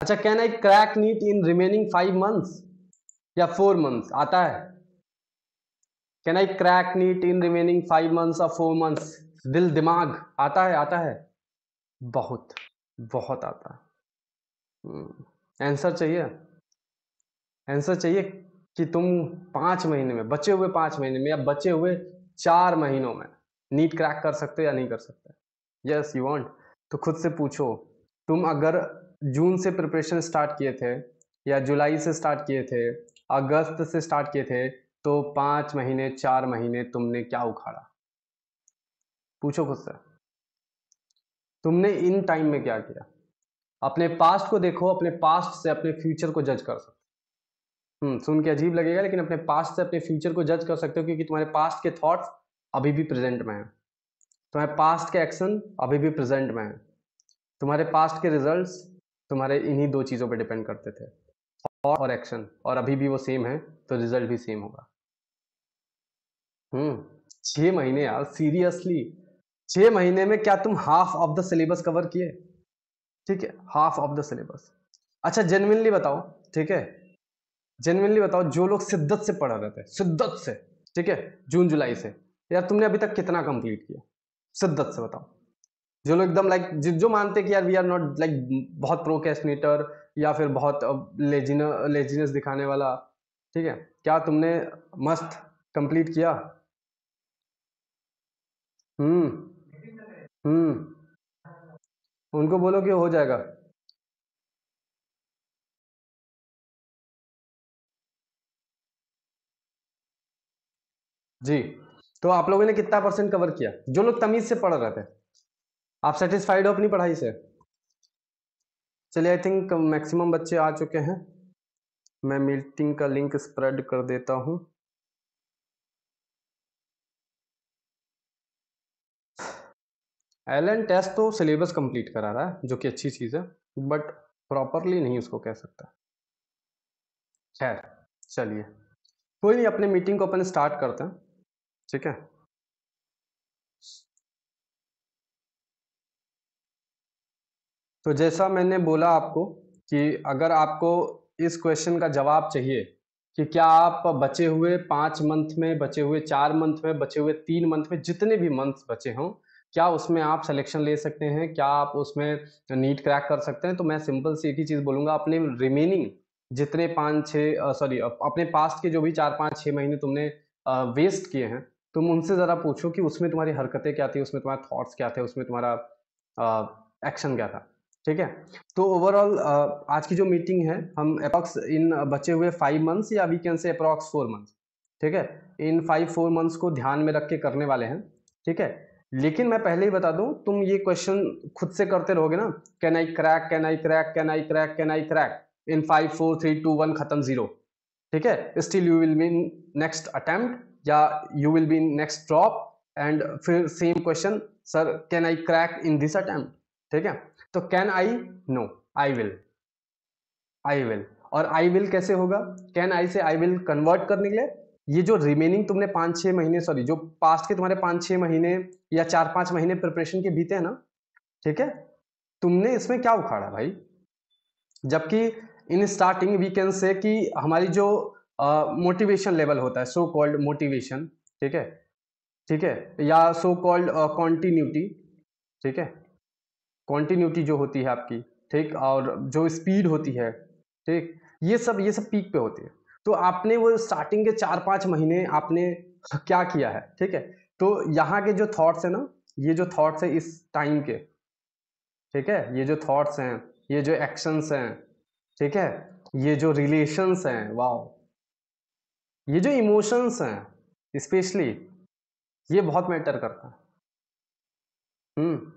अच्छा, can I crack NEET in remaining 5 months या 4 months आता है? Can I crack NEET in remaining 5 months और 4 मंथ्स? दिल दिमाग आता है, आता है? बहुत, बहुत आता है। आंसर चाहिए? आंसर चाहिए कि तुम 5 महीने में, बचे हुए 5 महीने में या बचे हुए 4 महीनों में नीट क्रैक कर सकते हो या नहीं कर सकते? Yes you want? तो खुद से पूछो, तुम अगर जून से प्रिपरेशन स्टार्ट किए थे या जुलाई से स्टार्ट किए थे, अगस्त से स्टार्ट किए थे, तो 5 महीने 4 महीने तुमने क्या उखाड़ा? पूछो खुद से, तुमने इन टाइम में क्या किया? अपने पास्ट को देखो, अपने पास्ट से अपने फ्यूचर को जज कर सकते हो। सुन के अजीब लगेगा, लेकिन अपने पास्ट से अपने फ्यूचर को जज कर सकते हो, क्योंकि तुम्हारे पास्ट के थॉट्स अभी भी प्रेजेंट में है, तुम्हारे पास्ट के एक्शन अभी भी प्रेजेंट में है, तुम्हारे पास्ट के रिजल्ट्स तुम्हारे इन्हीं 2 चीज़ों पे डिपेंड करते थे, और एक्शन, और अभी भी वो सेम है, तो रिजल्ट भी सेम होगा। 6 महीने यार, सीरियसली 6 महीने में क्या तुम half of the syllabus cover किए? ठीक है, हाफ ऑफ द सिलेबस। अच्छा जेन्युइनली बताओ, ठीक है, जेन्युइनली बताओ, जो लोग शिद्दत से पढ़ रहे थे, शिद्दत से, ठीक है, जून जुलाई से, यार तुमने अभी तक कितना कंप्लीट किया? शिद्दत से बताओ। जो लोग एकदम लाइक जो मानते कि यार वी आर नॉट लाइक बहुत प्रोक्रेस्टिनेटर या फिर बहुत लेजीनेस दिखाने वाला, ठीक है, क्या तुमने मस्त कंप्लीट किया? हम्म हम्म उनको बोलो कि हो जाएगा। जी, तो आप लोगों ने कितना परसेंट कवर किया, जो लोग तमीज से पढ़ रहे थे? आप सेटिस्फाइड हो अपनी पढ़ाई से? चलिए, आई थिंक मैक्सिमम बच्चे आ चुके हैं। मैं मीटिंग का लिंक स्प्रेड कर देता हूं। एलन टेस्ट तो सिलेबस कंप्लीट करा रहा है, जो कि अच्छी चीज़ है, बट प्रॉपरली नहीं उसको कह सकता। खैर, चलिए, कोई नहीं, अपने मीटिंग को अपन स्टार्ट करते हैं, ठीक है। तो जैसा मैंने बोला आपको कि अगर आपको इस क्वेश्चन का जवाब चाहिए कि क्या आप बचे हुए 5 मंथ में, बचे हुए 4 मंथ में, बचे हुए 3 मंथ में, जितने भी मंथ्स बचे हों, क्या उसमें आप सिलेक्शन ले सकते हैं, क्या आप उसमें नीट क्रैक कर सकते हैं, तो मैं सिंपल सी एक ही चीज़ बोलूँगा, अपने रिमेनिंग जितने 5-6 सॉरी अपने पास्ट के जो भी 4-5-6 महीने तुमने वेस्ट किए हैं, तुम उनसे ज़रा पूछो कि उसमें तुम्हारी हरकतें क्या थी, उसमें तुम्हारे थॉट्स क्या थे, उसमें तुम्हारा एक्शन क्या था, ठीक है। तो ओवरऑल आज की जो मीटिंग है, हम अप्रॉक्स इन बचे हुए 5 मंथ्स या we can say approx 4 months, ठीक है, इन 5-4 मंथ्स को ध्यान में रख के करने वाले हैं, ठीक है। लेकिन मैं पहले ही बता दूं, तुम ये क्वेश्चन खुद से करते रहोगे ना, can I crack, can I crack, can I crack, can I crack, in 5 4 3 2 1 खत्म, जीरो, ठीक है, still you will be next attempt या you will be next drop, and फिर same question, sir can I crack in this attempt, ठीक है। तो can I, no, I will, I will, और I will कैसे होगा? कैन आई से I will convert करने के लिए, ये जो रिमेनिंग तुमने 5-6 महीने, सॉरी जो पास्ट के तुम्हारे 5-6 महीने या 4-5 महीने प्रिपरेशन के बीते हैं ना, ठीक है, तुमने इसमें क्या उखाड़ा भाई? जबकि इन स्टार्टिंग वी कैन से कि हमारी जो मोटिवेशन लेवल होता है, सो कॉल्ड मोटिवेशन, ठीक है, ठीक है, या सो कॉल्ड कॉन्टिन्यूटी, ठीक है, कॉन्टिन्यूटी जो होती है आपकी, ठीक, और जो स्पीड होती है, ठीक, ये सब पीक पे होती है। तो आपने वो स्टार्टिंग के 4-5 महीने आपने क्या किया है, ठीक है। तो यहाँ के जो थॉट्स है ना, ये जो थॉट्स है इस टाइम के, ठीक है, ये जो थॉट्स हैं, ये जो एक्शंस हैं, ठीक है, ये जो रिलेशंस हैं, वाओ, ये जो इमोशंस हैं स्पेशली, ये बहुत मैटर करता है। हम्म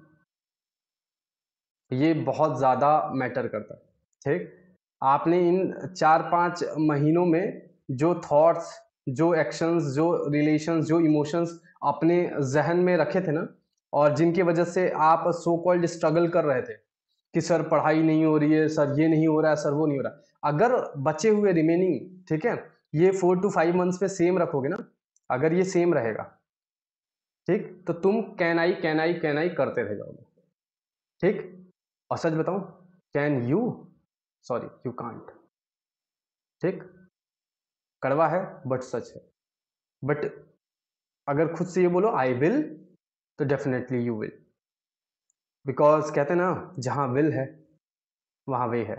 ये बहुत ज़्यादा मैटर करता है, ठीक। आपने इन 4-5 महीनों में जो थॉट्स, जो एक्शंस, जो रिलेशंस, जो इमोशंस अपने जहन में रखे थे ना, और जिनकी वजह से आप सो कॉल्ड स्ट्रगल कर रहे थे कि सर पढ़ाई नहीं हो रही है, सर ये नहीं हो रहा है, सर वो नहीं हो रहा है, अगर बचे हुए रिमेनिंग, ठीक है, ये 4 to 5 मंथ्स में सेम रखोगे ना, अगर ये सेम रहेगा, ठीक, तो तुम can I, can I, can I करते रह जाओगे, ठीक। और सच बताऊं, can you? Sorry, you can't. ठीक, कड़वा है बट सच है। बट अगर खुद से ये बोलो आई विल, तो डेफिनेटली यू विल, बिकॉज कहते हैं ना, जहां विल है वहां वे है।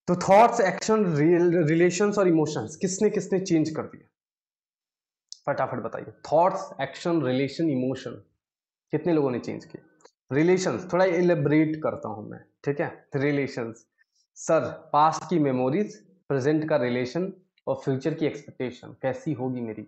तो थॉट्स, एक्शन, रिलेशंस और इमोशंस किसने किसने चेंज कर दिया? फटाफट बताइए। थॉट्स, एक्शन, रिलेशन, इमोशन कितने लोगों ने चेंज किए? रिलेशंस थोड़ा इलेबरेट करता हूं मैं, ठीक है। रिलेशंस, सर पास्ट की मेमोरीज, प्रेजेंट का रिलेशन और फ्यूचर की एक्सपेक्टेशन, कैसी होगी मेरी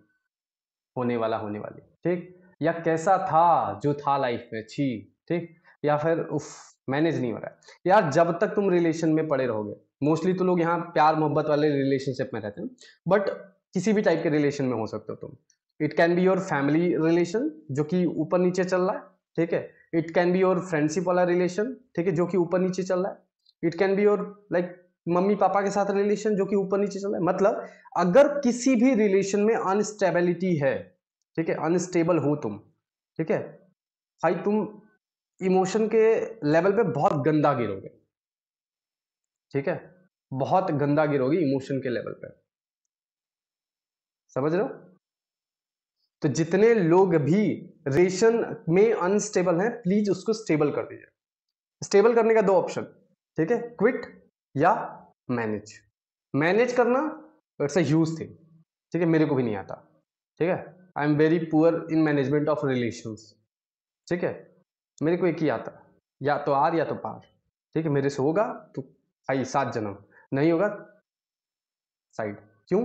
होने वाली, ठीक, या कैसा था जो था लाइफ में, छी, ठीक, या फिर उफ मैनेज नहीं हो रहा है यार। जब तक तुम रिलेशन में पड़े रहोगे, मोस्टली तो लोग यहाँ प्यार मोहब्बत वाले रिलेशनशिप में रहते हैं, बट किसी भी टाइप के रिलेशन में हो सकते हो तुम। It can be your family relation जो कि ऊपर नीचे चल रहा है, ठीक है। It can be your friendship वाला रिलेशन, ठीक है, जो कि ऊपर नीचे चल रहा है। It can be your like mummy papa के साथ रिलेशन जो कि ऊपर नीचे चल रहा है। मतलब अगर किसी भी रिलेशन में अनस्टेबिलिटी है, ठीक है, अनस्टेबल हो तुम, ठीक है भाई, तुम इमोशन के लेवल पे बहुत गंदा गिरोगे, ठीक है, बहुत गंदा गिरोगे इमोशन के लेवल पे, समझ रहे हो? तो जितने लोग भी रिलेशन में अनस्टेबल हैं, प्लीज उसको स्टेबल कर दीजिए। स्टेबल करने का दो ऑप्शन, ठीक है, क्विट या मैनेज। मैनेज करना इट्स अ ह्यूज थिंग, ठीक है, मेरे को भी नहीं आता, ठीक है। I am very poor in management of relations, ठीक है, मेरे को एक ही आता, या तो आर या तो पार, ठीक है। मेरे से होगा तो भाई 7 जन्म, नहीं होगा साइड। क्यों?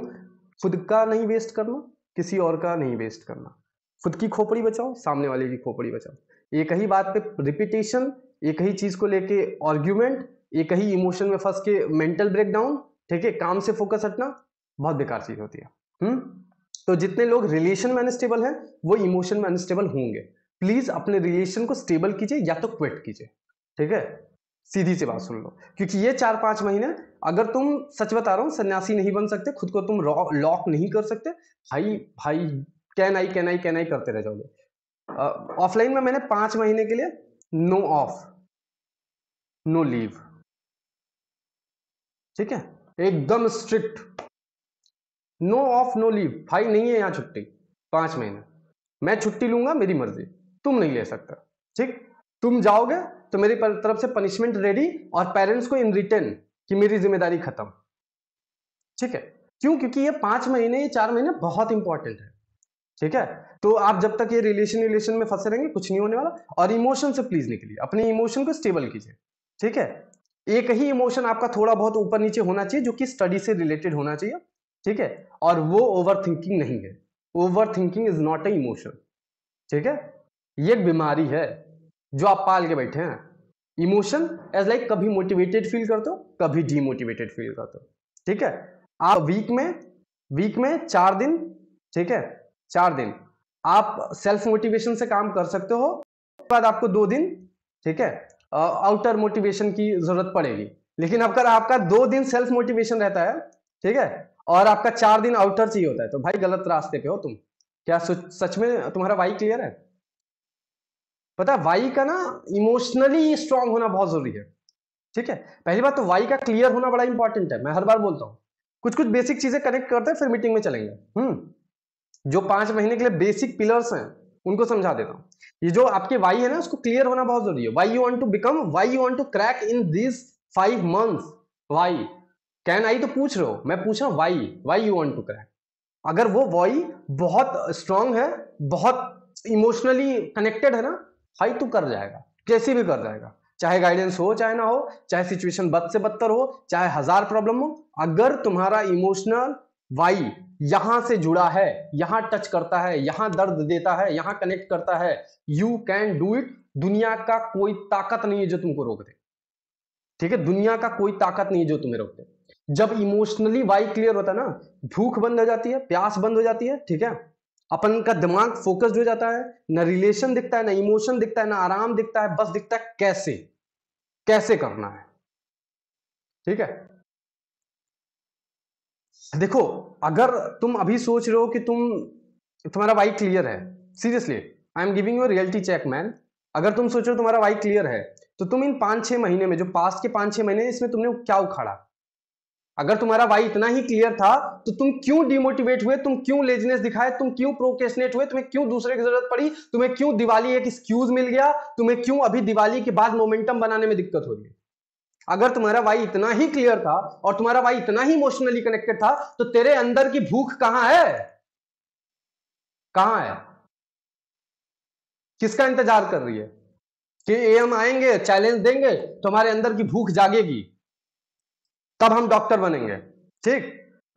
खुद का नहीं वेस्ट करना, किसी और का नहीं वेस्ट करना। खुद की खोपड़ी बचाओ, सामने वाले की खोपड़ी बचाओ। एक ही बात पे रिपीटेशन, एक ही चीज को लेके आर्ग्यूमेंट, एक ही इमोशन में फंस के मेंटल ब्रेकडाउन, ठीक है, काम से फोकस हटना बहुत बेकार चीज होती है। तो जितने लोग रिलेशन में अनस्टेबल हैं वो इमोशन में अनस्टेबल होंगे। प्लीज अपने रिलेशन को स्टेबल कीजिए या तो क्विट कीजिए, ठीक है। सीधी सी बात सुन लो, क्योंकि ये 4-5 महीने अगर तुम, सच बता रहा हूं, सन्यासी नहीं बन सकते, खुद को तुम लॉक नहीं कर सकते, भाई भाई कैन आई करते रह जाओगे। ऑफलाइन में मैंने 5 महीने के लिए नो ऑफ नो लीव, ठीक है, एकदम strict, no off no leave, भाई नहीं है यहाँ छुट्टी 5 महीने। मैं छुट्टी लूंगा मेरी मर्जी, तुम नहीं ले सकता, ठीक। तुम जाओगे तो मेरी तरफ से पनिशमेंट रेडी, और पेरेंट्स को इन रिटर्न कि मेरी जिम्मेदारी खत्म, ठीक है। क्यों? क्योंकि ये 5 महीने, ये 4 महीने बहुत इंपॉर्टेंट है, ठीक है। तो आप जब तक ये रिलेशन में फंसे रहेंगे कुछ नहीं होने वाला। और इमोशन से प्लीज निकलिए, अपने इमोशन को स्टेबल कीजिए, ठीक है। एक ही इमोशन आपका थोड़ा बहुत ऊपर नीचे होना चाहिए जो कि स्टडी से रिलेटेड होना चाहिए, ठीक है, और वो ओवर थिंकिंग नहीं है। Over thinking is not a emotion, ठीक है, ये एक बीमारी है जो आप पाल के बैठे हैं। इमोशन एज लाइक कभी मोटिवेटेड फील करते हो, कभी डीमोटिवेटेड फील करते हो, ठीक है। आप वीक में 4 दिन, ठीक है, 4 दिन आप सेल्फ मोटिवेशन से काम कर सकते हो, उसके बाद आपको 2 दिन, ठीक है, आउटर मोटिवेशन की जरूरत पड़ेगी। लेकिन अगर आपका 2 दिन सेल्फ मोटिवेशन रहता है, ठीक है, और आपका 4 दिन आउटर चाहिए होता है, तो भाई गलत रास्ते पे हो तुम। क्या सच में तुम्हारा वाई क्लियर है? पता है वाई का ना इमोशनली स्ट्रांग होना बहुत जरूरी है, ठीक है। पहली बात तो वाई का क्लियर होना बड़ा इंपॉर्टेंट है, मैं हर बार बोलता हूं। कुछ कुछ बेसिक चीजें कनेक्ट करते हैं, फिर मीटिंग में चलेंगे। जो 5 महीने के लिए बेसिक पिलर्स हैं उनको समझा देता हूं। ये जो आपके वाई है ना, उसको क्लियर होना बहुत जरूरी है। Why you want to become, why you want to crack in this 5 months, why. Can I तो पूछ रहे हो, मैं पूछ रहा हूं why you want to crack. अगर वो वाई बहुत स्ट्रांग है, बहुत इमोशनली कनेक्टेड है ना, भाई तू कर जाएगा, कैसे भी कर जाएगा, चाहे गाइडेंस हो चाहे ना हो, चाहे सिचुएशन बद से बदतर हो, चाहे 1000 प्रॉब्लम हो। अगर तुम्हारा इमोशनल वाई यहां से जुड़ा है, यहां टच करता है, यहां दर्द देता है, यहां कनेक्ट करता है, यू कैन डू इट। दुनिया का कोई ताकत नहीं है जो तुमको रोक दे, ठीक है, दुनिया का कोई ताकत नहीं है जो तुम्हें रोक दे। जब इमोशनली वाई क्लियर होता है ना, भूख बंद हो जाती है, प्यास बंद हो जाती है, ठीक है, अपन का दिमाग फोकस्ड हो जाता है, ना रिलेशन दिखता है, ना इमोशन दिखता है, ना आराम दिखता है, बस दिखता है कैसे कैसे करना है, ठीक है। देखो, अगर तुम अभी सोच रहे हो कि तुम्हारा वाई क्लियर है, seriously I am giving you reality check man. अगर तुम सोच रहे हो तुम्हारा वाई क्लियर है, तो तुम इन 5-6 महीने में, जो पास्ट के 5-6 महीने, इसमें तुमने क्या उखाड़ा? अगर तुम्हारा वाई इतना ही क्लियर था तो तुम क्यों डिमोटिवेट हुए, तुम क्यों लेजीनेस दिखाए, तुम क्यों प्रोक्रेस्टिनेट हुए, तुम्हें क्यों दूसरे की जरूरत पड़ी, तुम्हें क्यों दिवाली एक एक्सक्यूज मिल गया, तुम्हें क्यों अभी दिवाली के बाद मोमेंटम बनाने में दिक्कत हो रही है? अगर तुम्हारा वाई इतना ही क्लियर था और तुम्हारा वाई इतना ही इमोशनली कनेक्टेड था, तो तेरे अंदर की भूख कहां है? कहां है? किसका इंतजार कर रही है कि एएम आएंगे, चैलेंज देंगे, तुम्हारे अंदर की भूख जागेगी, तब हम डॉक्टर बनेंगे? ठीक,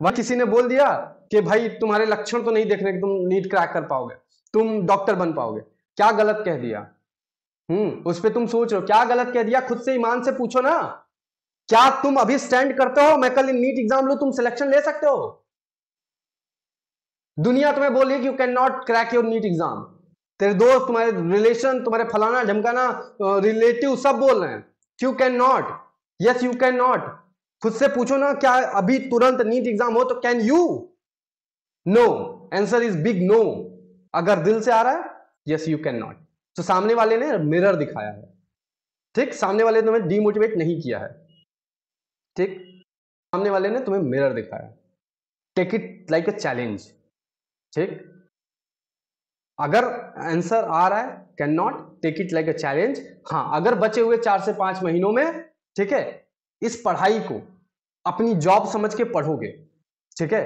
वह किसी ने बोल दिया कि भाई तुम्हारे लक्षण तो नहीं देख रहे कि तुम नीट क्रैक कर पाओगे, तुम डॉक्टर बन पाओगे, क्या गलत कह दिया? उस पे तुम सोच रहे हो क्या गलत कह दिया, खुद से ईमान से पूछो ना, क्या तुम अभी स्टैंड करते हो मैं कल नीट एग्जाम लूं, तुम सिलेक्शन ले सकते हो? दुनिया तुम्हें बोल रही है कि you can not crack your NEET exam, तेरे दोस्त, तुम्हारे रिलेशन, तुम्हारे फलाना ढमकाना रिलेटिव सब बोल रहे हैं you can not. Yes you can not. खुद से पूछो ना, क्या अभी तुरंत नीट एग्जाम हो तो can you? No, answer is big no. अगर दिल से आ रहा है यस यू कैन नॉट। तो सामने वाले ने मिरर दिखाया है, ठीक, सामने वाले ने तुम्हें डीमोटिवेट नहीं किया है, ठीक, सामने वाले ने तुम्हें मिरर दिखाया। Take it like a challenge, ठीक। अगर आंसर आ रहा है can not, take it like a challenge. हाँ, अगर बचे हुए 4 से 5 महीनों में, ठीक है, इस पढ़ाई को अपनी जॉब समझ के पढ़ोगे, ठीक है,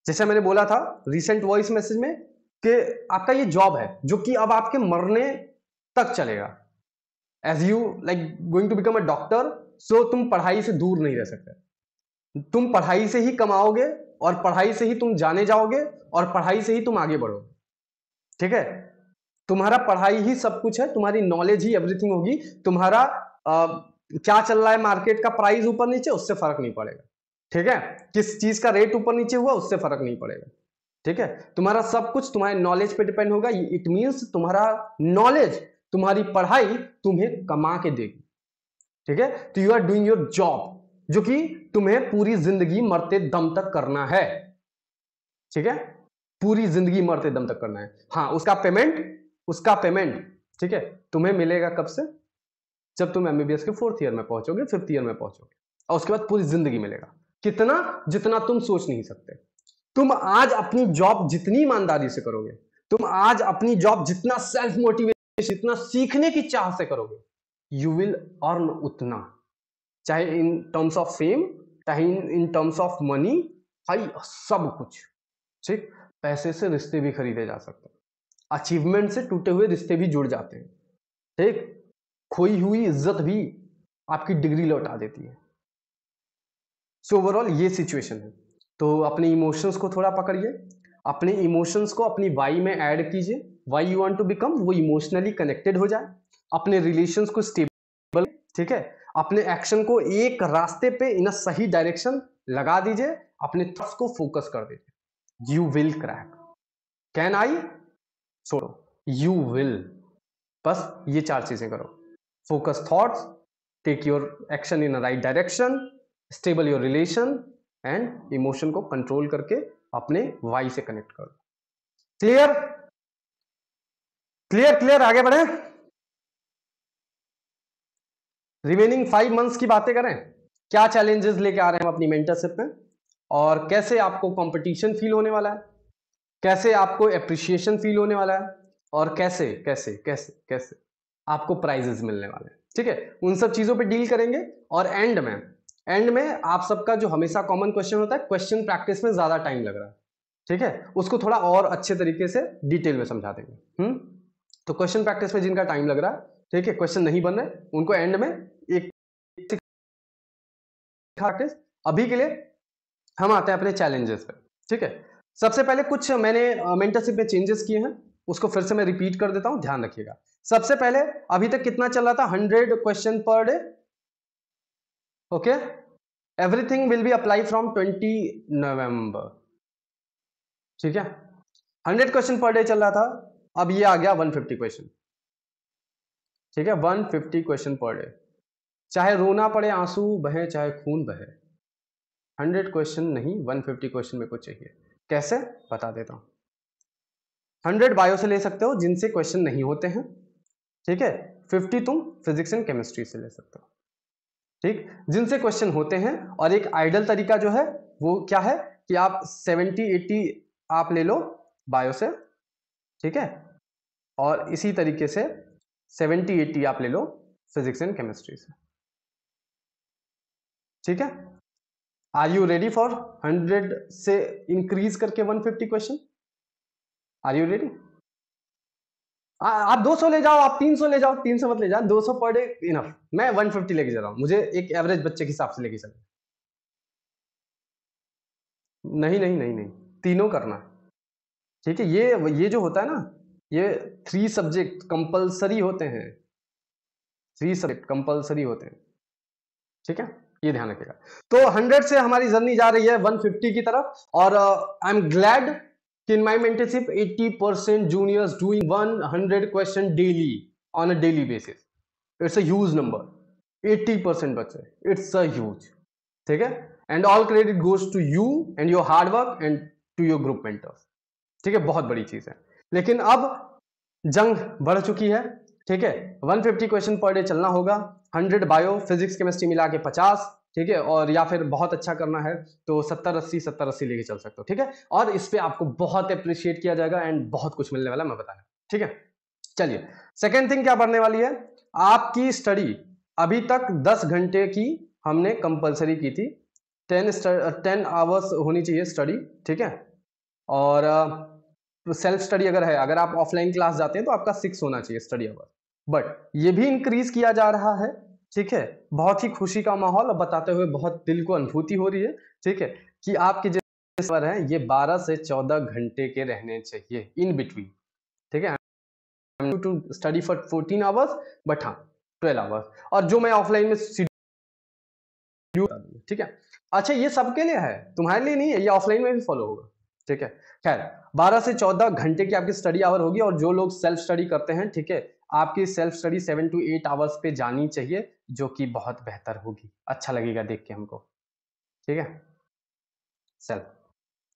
जैसे मैंने बोला था रिसेंट वॉइस मैसेज में कि आपका ये जॉब है जो कि अब आपके मरने तक चलेगा। As you like going to become a doctor, so तुम पढ़ाई से दूर नहीं रह सकते, तुम पढ़ाई से ही कमाओगे और पढ़ाई से ही तुम जाने जाओगे और पढ़ाई से ही तुम आगे बढ़ोगे, ठीक है। तुम्हारा पढ़ाई ही सब कुछ है, तुम्हारी नॉलेज ही एवरीथिंग होगी। तुम्हारा क्या चल रहा है मार्केट का प्राइस ऊपर नीचे, उससे फर्क नहीं पड़ेगा, ठीक है। किस चीज का रेट ऊपर नीचे हुआ उससे फर्क नहीं पड़ेगा, ठीक है। तुम्हारा सब कुछ तुम्हारे नॉलेज पे डिपेंड होगा। इट मींस तुम्हारा नॉलेज, तुम्हारी पढ़ाई तुम्हें कमा के देगी, ठीक है। तो you are doing your job जो कि तुम्हें पूरी जिंदगी मरते दम तक करना है, ठीक है, पूरी जिंदगी मरते दम तक करना है। हाँ, उसका पेमेंट, ठीक है, तुम्हें मिलेगा कब से? जब तुम एमबीबीएस के 4th ईयर में पहुंचोगे, 5th ईयर में पहुंचोगे, और उसके बाद पूरी जिंदगी मिलेगा। कितना? जितना तुम सोच नहीं सकते। तुम आज अपनी जॉब जितनी ईमानदारी से करोगे, तुम आज अपनी जॉब जितना सेल्फ मोटिवेशन, जितना सीखने की चाह से करोगे, यू विल अर्न उतना, चाहे इन टर्म्स ऑफ फेम, चाहे इन टर्म्स ऑफ मनी, भाई सब कुछ, ठीक। पैसे से रिश्ते भी खरीदे जा सकते हैं, अचीवमेंट से टूटे हुए रिश्ते भी जुड़ जाते हैं, ठीक। खोई हुई इज्जत भी आपकी डिग्री लौटा देती है। सो ओवरऑल ये सिचुएशन है। तो अपने इमोशंस को थोड़ा पकड़िए, अपने इमोशंस को अपनी वाई में ऐड कीजिए। Why you want to become, वो इमोशनली कनेक्टेड हो जाए, अपने रिलेशंस को स्टेबल, ठीक है, अपने एक्शन को एक रास्ते पे इन अ सही डायरेक्शन लगा दीजिए, अपने थॉट्स को फोकस कर दीजिए। You will crack. Can I? छोड़ो, यू विल। बस ये 4 चीजें करो। Focus thoughts, take your action in a right direction, stable your relation and emotion को कंट्रोल करके अपने वाई से कनेक्ट करो। क्लियर? क्लियर क्लियर, आगे बढ़े। रिमेनिंग 5 मंथ्स की बातें करें, क्या चैलेंजेस लेके आ रहे हैं हम अपनी मेंटरशिप में, और कैसे आपको कंपटीशन फील होने वाला है, कैसे आपको एप्रिसिएशन फील होने वाला है, और कैसे कैसे कैसे कैसे आपको प्राइजेस मिलने वाले हैं, ठीक है। उन सब चीजों पे डील करेंगे। और एंड में आप सबका जो हमेशा कॉमन क्वेश्चन होता है, क्वेश्चन प्रैक्टिस में ज्यादा टाइम लग रहा है, ठीक है, उसको थोड़ा और अच्छे तरीके से डिटेल में समझा देंगे। तो क्वेश्चन प्रैक्टिस में जिनका टाइम लग रहा है, ठीक है, क्वेश्चन नहीं बन रहे, उनको एंड में एक प्रैक्टिस। अभी के लिए हम आते हैं अपने चैलेंजेस पे, ठीक है। सबसे पहले कुछ मैंने मेंटरशिप में चेंजेस किए हैं, उसको फिर से मैं रिपीट कर देता हूं, ध्यान रखिएगा। सबसे पहले, अभी तक कितना चल रहा था? 100 question per day, okay. Everything will be apply from 20 नवंबर, ठीक है। 100 क्वेश्चन पर डे चल रहा था, अब ये आ गया 150 क्वेश्चन, ठीक है, 150 क्वेश्चन पर डे। चाहे रोना पड़े, आंसू बहे, चाहे खून बहे, 100 क्वेश्चन नहीं, 150 क्वेश्चन मेरे को चाहिए। कैसे? बता देता हूं। 100 बायो से ले सकते हो जिनसे क्वेश्चन नहीं होते हैं, ठीक है। 50 तुम फिजिक्स एंड केमिस्ट्री से ले सकते हो, ठीक, जिनसे क्वेश्चन होते हैं। और एक आइडल तरीका जो है वो क्या है कि आप 70-80 आप ले लो बायो से, ठीक है, और इसी तरीके से 70-80 आप ले लो फिजिक्स एंड केमिस्ट्री से, ठीक है। आर यू रेडी फॉर 100 से इंक्रीज करके 150 क्वेश्चन? Are you ready? आप 200 ले जाओ, आप 300 ले जाओ, 300 मत ले जाओ, 200 पर डे इनफ। मैं 150 लेके जा रहा हूं, मुझे एक एवरेज बच्चे के हिसाब से लेके चल। नहीं नहीं नहीं नहीं, तीनों करना है, ठीक है। ये जो होता है ना, ये 3 सब्जेक्ट कंपलसरी होते हैं, 3 सब्जेक्ट कंपलसरी होते हैं, ठीक है, ये ध्यान रखिएगा। तो 100 से हमारी जर्नी जा रही है 150 की तरफ, और आई एम ग्लैड कि in my mentorship 80% juniors doing 100 question daily on a daily basis. It's a huge number, 80% बच्चे, इट्स अ ह्यूज, ठीक है। And all credit goes to you and your hard work and to your group mentors, ठीक है, बहुत बड़ी चीज है। लेकिन अब जंग बढ़ चुकी है, ठीक है, 150 क्वेश्चन पर डे चलना होगा, 100 बायो फिजिक्स केमिस्ट्री मिला के 50, ठीक है, और या फिर बहुत अच्छा करना है तो 70-80 लेके चल सकते हो, ठीक है। और इस पे आपको बहुत अप्रिशिएट किया जाएगा एंड बहुत कुछ मिलने वाला मैं बताया, ठीक है। चलिए, सेकेंड थिंग क्या बढ़ने वाली है, आपकी स्टडी अभी तक 10 घंटे की हमने कंपलसरी की थी, 10 आवर्स होनी चाहिए स्टडी, ठीक है। और सेल्फ स्टडी अगर है, अगर आप ऑफलाइन क्लास जाते हैं तो आपका 6 होना चाहिए स्टडी आवर, बट ये भी इंक्रीज किया जा रहा है, ठीक है। बहुत ही खुशी का माहौल बताते हुए बहुत दिल को अनुभूति हो रही है, ठीक है, कि आपके जो है ये 12 से 14 घंटे के रहने चाहिए इन बिटवीन, ठीक है। To study for 14 hours, but हाँ 12 आवर्स, और जो मैं ऑफलाइन में, ठीक है। अच्छा, ये सबके लिए है, तुम्हारे लिए नहीं है, ये ऑफलाइन में भी फॉलो होगा, ठीक है। खैर, 12 से 14 घंटे की आपकी स्टडी आवर होगी, और जो लोग सेल्फ स्टडी करते हैं, ठीक है, आपकी सेल्फ स्टडी 7 to 8 आवर्स पे जानी चाहिए, जो कि बहुत बेहतर होगी, अच्छा लगेगा देख के हमको, ठीक है। सेल्फ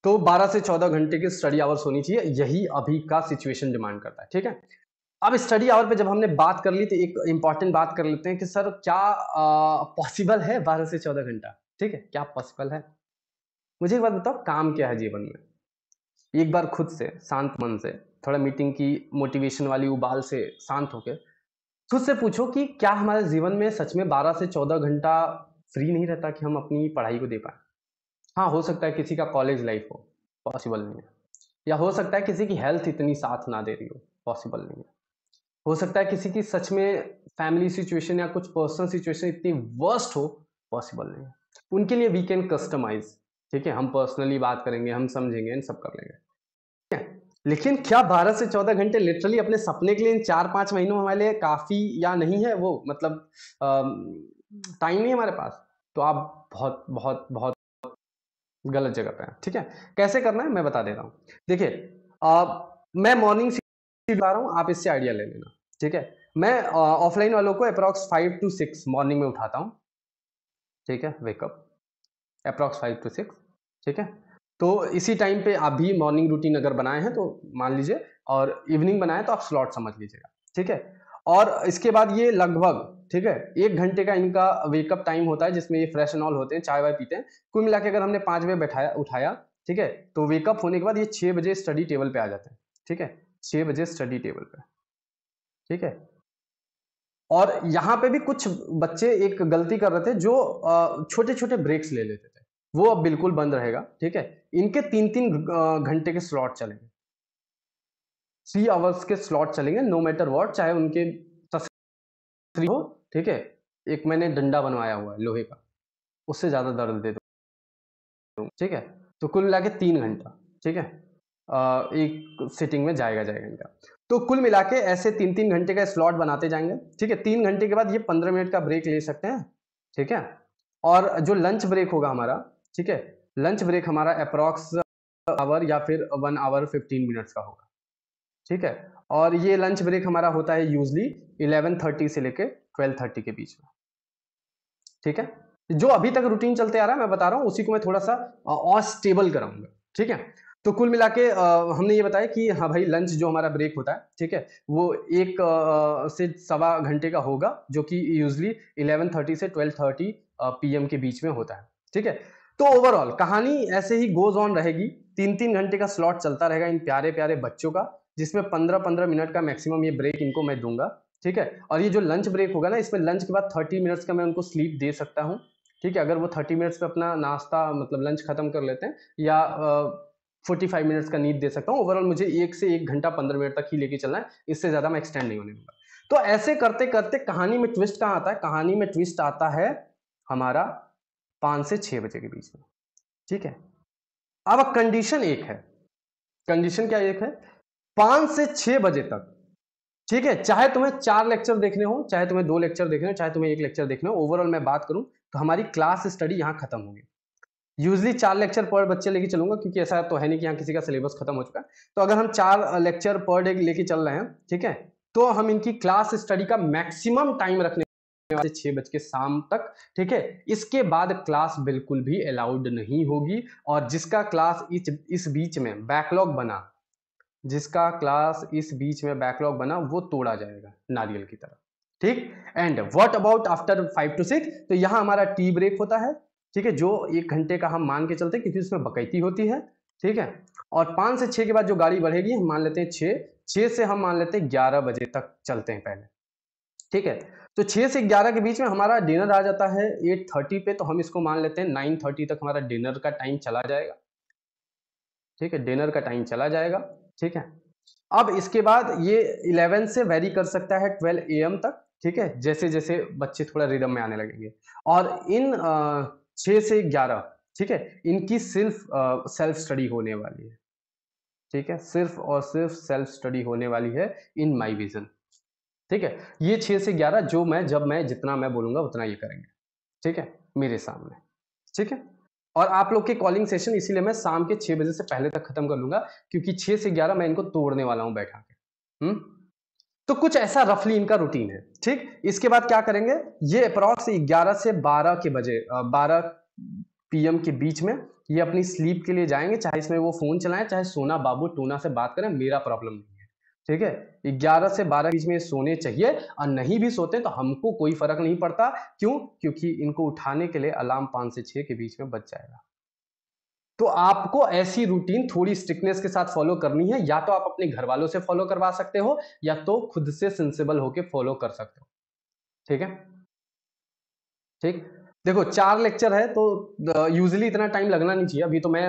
तो 12 से 14 घंटे की स्टडी आवर्स होनी चाहिए, यही अभी का सिचुएशन डिमांड करता है, ठीक है। अब स्टडी आवर पे जब हमने बात कर ली तो एक इंपॉर्टेंट बात कर लेते हैं कि सर क्या पॉसिबल है 12 से 14 घंटा, ठीक है, क्या पॉसिबल है? मुझे एक बात बताओ, काम क्या है जीवन में? एक बार खुद से शांत मन से, थोड़ा मीटिंग की मोटिवेशन वाली उबाल से शांत होके खुद से पूछो कि क्या हमारे जीवन में सच में 12 से 14 घंटा फ्री नहीं रहता कि हम अपनी पढ़ाई को दे पाए? हाँ, हो सकता है किसी का कॉलेज लाइफ हो, पॉसिबल नहीं है, या हो सकता है किसी की हेल्थ इतनी साथ ना दे रही हो, पॉसिबल नहीं है, हो सकता है किसी की सच में फैमिली सिचुएशन या कुछ पर्सनल सिचुएशन इतनी वर्स्ट हो, पॉसिबल नहीं है। उनके लिए वी कैन कस्टमाइज, ठीक है, हम पर्सनली बात करेंगे, हम समझेंगे, इन सब कर लेंगे, ठीक है। लेकिन क्या 12 से 14 घंटे लिटरली अपने सपने के लिए इन 4-5 महीनों हमारे लिए काफी या नहीं है? वो मतलब टाइम नहीं है हमारे पास, तो आप बहुत बहुत बहुत गलत जगह पे हैं, ठीक है। कैसे करना है मैं बता दे रहा हूँ, देखिए, मैं मॉर्निंग बता रहा हूँ, आप इससे आइडिया ले लेना, ठीक है। मैं ऑफलाइन वालों को अप्रॉक्स 5 to 6 मॉर्निंग में उठाता हूँ, ठीक है, वेकअप अप्रॉक्स 5 to 6, ठीक है। तो इसी टाइम पे आप भी मॉर्निंग रूटीन अगर बनाए हैं तो मान लीजिए, और इवनिंग बनाए तो आप स्लॉट समझ लीजिएगा, ठीक है। और इसके बाद ये लगभग, ठीक है, 1 घंटे का इनका वेकअप टाइम होता है, जिसमें ये फ्रेश एंड ऑल होते हैं, चाय वाय पीते हैं। कुल मिला के अगर हमने 5 बजे बैठाया उठाया, ठीक है, तो वेकअप होने के बाद ये 6 बजे स्टडी टेबल पे आ जाते हैं, ठीक है, 6 बजे स्टडी टेबल पे, ठीक है। और यहाँ पे भी कुछ बच्चे एक गलती कर रहे थे, जो छोटे छोटे ब्रेक्स ले लेते थे, वो अब बिल्कुल बंद रहेगा, ठीक है। इनके 3-3 घंटे के स्लॉट चलेंगे, 3 आवर्स के स्लॉट चलेंगे, नो मैटर व्हाट, चाहे उनके हो, ठीक है। एक मैंने डंडा बनवाया हुआ है लोहे का, उससे ज्यादा दर्द दे दूं, ठीक है। तो कुल मिला के 3 घंटा, ठीक है, एक सिटिंग में जाएगा इनका। तो कुल मिला के ऐसे 3-3 घंटे का स्लॉट बनाते जाएंगे, ठीक है। 3 घंटे के बाद ये 15 मिनट का ब्रेक ले सकते हैं, ठीक है। और जो लंच ब्रेक होगा हमारा, ठीक है, लंच ब्रेक हमारा अप्रॉक्स आवर या फिर 1 आवर 15 मिनट्स का होगा, ठीक है। और ये लंच ब्रेक हमारा होता है यूजली 11:30 से लेके 12:30 के बीच में, ठीक है। जो अभी तक रूटीन चलते आ रहा है मैं बता रहा हूं, उसी को मैं थोड़ा सा और स्टेबल कराऊंगा, ठीक है। तो कुल मिला के हमने ये बताया कि हाँ भाई, लंच जो हमारा ब्रेक होता है, ठीक है, वो 1 से सवा घंटे का होगा, जो कि यूजली 11:30 से 12:30 पीएम के बीच में होता है, ठीक है। तो ओवरऑल कहानी ऐसे ही गोज ऑन रहेगी, 3-3 घंटे का स्लॉट चलता रहेगा इन प्यारे प्यारे बच्चों का, जिसमें 15-15 मिनट का मैक्सिमम ये ब्रेक इनको मैं दूंगा, ठीक है। और ये जो लंच ब्रेक होगा ना, इसमें लंच के बाद 30 मिनट्स का मैं उनको स्लीप दे सकता हूँ, ठीक है। अगर वो 30 मिनट्स पे अपना नाश्ता मतलब लंच खत्म कर लेते हैं, या 45 मिनट्स का नीड दे सकता हूँ। ओवरऑल मुझे 1 से 1 घंटा 15 मिनट तक ही लेके चलना है, इससे ज्यादा मैं एक्सटेंड नहीं होने दूंगा। तो ऐसे करते करते कहानी में ट्विस्ट कहाँ आता है? कहानी में ट्विस्ट आता है हमारा 5 से 6 बजे के बीच में, ठीक है। अब कंडीशन एक है, कंडीशन क्या एक है? 5 से 6 बजे तक, ठीक है, चाहे तुम्हें 4 लेक्चर देखने हो, चाहे तुम्हें 2 लेक्चर देखने हो, चाहे तुम्हें 1 लेक्चर देखने हो, ओवरऑल मैं बात करूं तो हमारी क्लास स्टडी यहां खत्म होगी। यूजली 4 लेक्चर पर बच्चे लेके चलूंगा, क्योंकि ऐसा तो है नहीं कि यहाँ किसी का सिलेबस खत्म हो चुका है। तो अगर हम 4 लेक्चर पर डे लेके चल रहे हैं, ठीक है, तो हम इनकी क्लास स्टडी का मैक्सिमम टाइम रखने वाले 6 बज के शाम तक, ठीक है। इसके बाद क्लास बिल्कुल भी अलाउड नहीं होगी, और जिसका क्लास इस बीच में बैकलॉग बना, जिसका क्लास इस बीच में बैकलॉग बना, वो तोड़ा जाएगा नारियल की तरह, ठीक। And what about after 5 to 6? तो यहां हमारा टी ब्रेक होता है, ठीक है, जो 1 घंटे का हम मान के चलते हैं, क्योंकि उसमें बकैती होती है, ठीक है। और 5 से 6 के बाद जो गाड़ी बढ़ेगी, हम मान लेते हैं 6 से हम मान लेते हैं 11 बजे तक चलते हैं पहले, ठीक है। तो 6 से 11 के बीच में हमारा डिनर आ जाता है 8:30 पे, तो हम इसको मान लेते हैं 9:30 तक हमारा डिनर का टाइम चला जाएगा, ठीक है, डिनर का टाइम चला जाएगा, ठीक है। अब इसके बाद ये 11 से वेरी कर सकता है 12 AM तक, ठीक है, जैसे जैसे बच्चे थोड़ा रिदम में आने लगेंगे। और इन 6 से 11, ठीक है, इनकी सिर्फ सेल्फ स्टडी होने वाली है, ठीक है, सिर्फ और सिर्फ सेल्फ स्टडी होने वाली है इन माई विजन, ठीक है। ये 6 से 11 जो मैं जितना मैं बोलूंगा उतना ये करेंगे, ठीक है, मेरे सामने, ठीक है। और आप लोग के कॉलिंग सेशन इसीलिए मैं शाम के 6 बजे से पहले तक खत्म कर लूंगा, क्योंकि 6 से 11 मैं इनको तोड़ने वाला हूं बैठा के। तो कुछ ऐसा रफली इनका रूटीन है, ठीक। इसके बाद क्या करेंगे? ये अप्रॉक्स 11 से 12 के बजे 12 PM के बीच में ये अपनी स्लीप के लिए जाएंगे, चाहे इसमें वो फोन चलाएं, चाहे सोना बाबू टूना से बात करें, मेरा प्रॉब्लम नहीं है, ठीक है। 11 से 12 के बीच में सोने चाहिए, और नहीं भी सोते तो हमको कोई फर्क नहीं पड़ता। क्यों? क्योंकि इनको उठाने के लिए अलार्म 5 से 6 के बीच में बज जाएगा। तो आपको ऐसी रूटीन थोड़ी स्ट्रिक्टनेस के साथ फॉलो करनी है, या तो आप अपने घर वालों से फॉलो करवा सकते हो, या तो खुद से सेंसिबल होके फॉलो कर सकते हो, ठीक है, ठीक। देखो 4 लेक्चर है, तो यूजुअली इतना टाइम लगना नहीं चाहिए। अभी तो मैं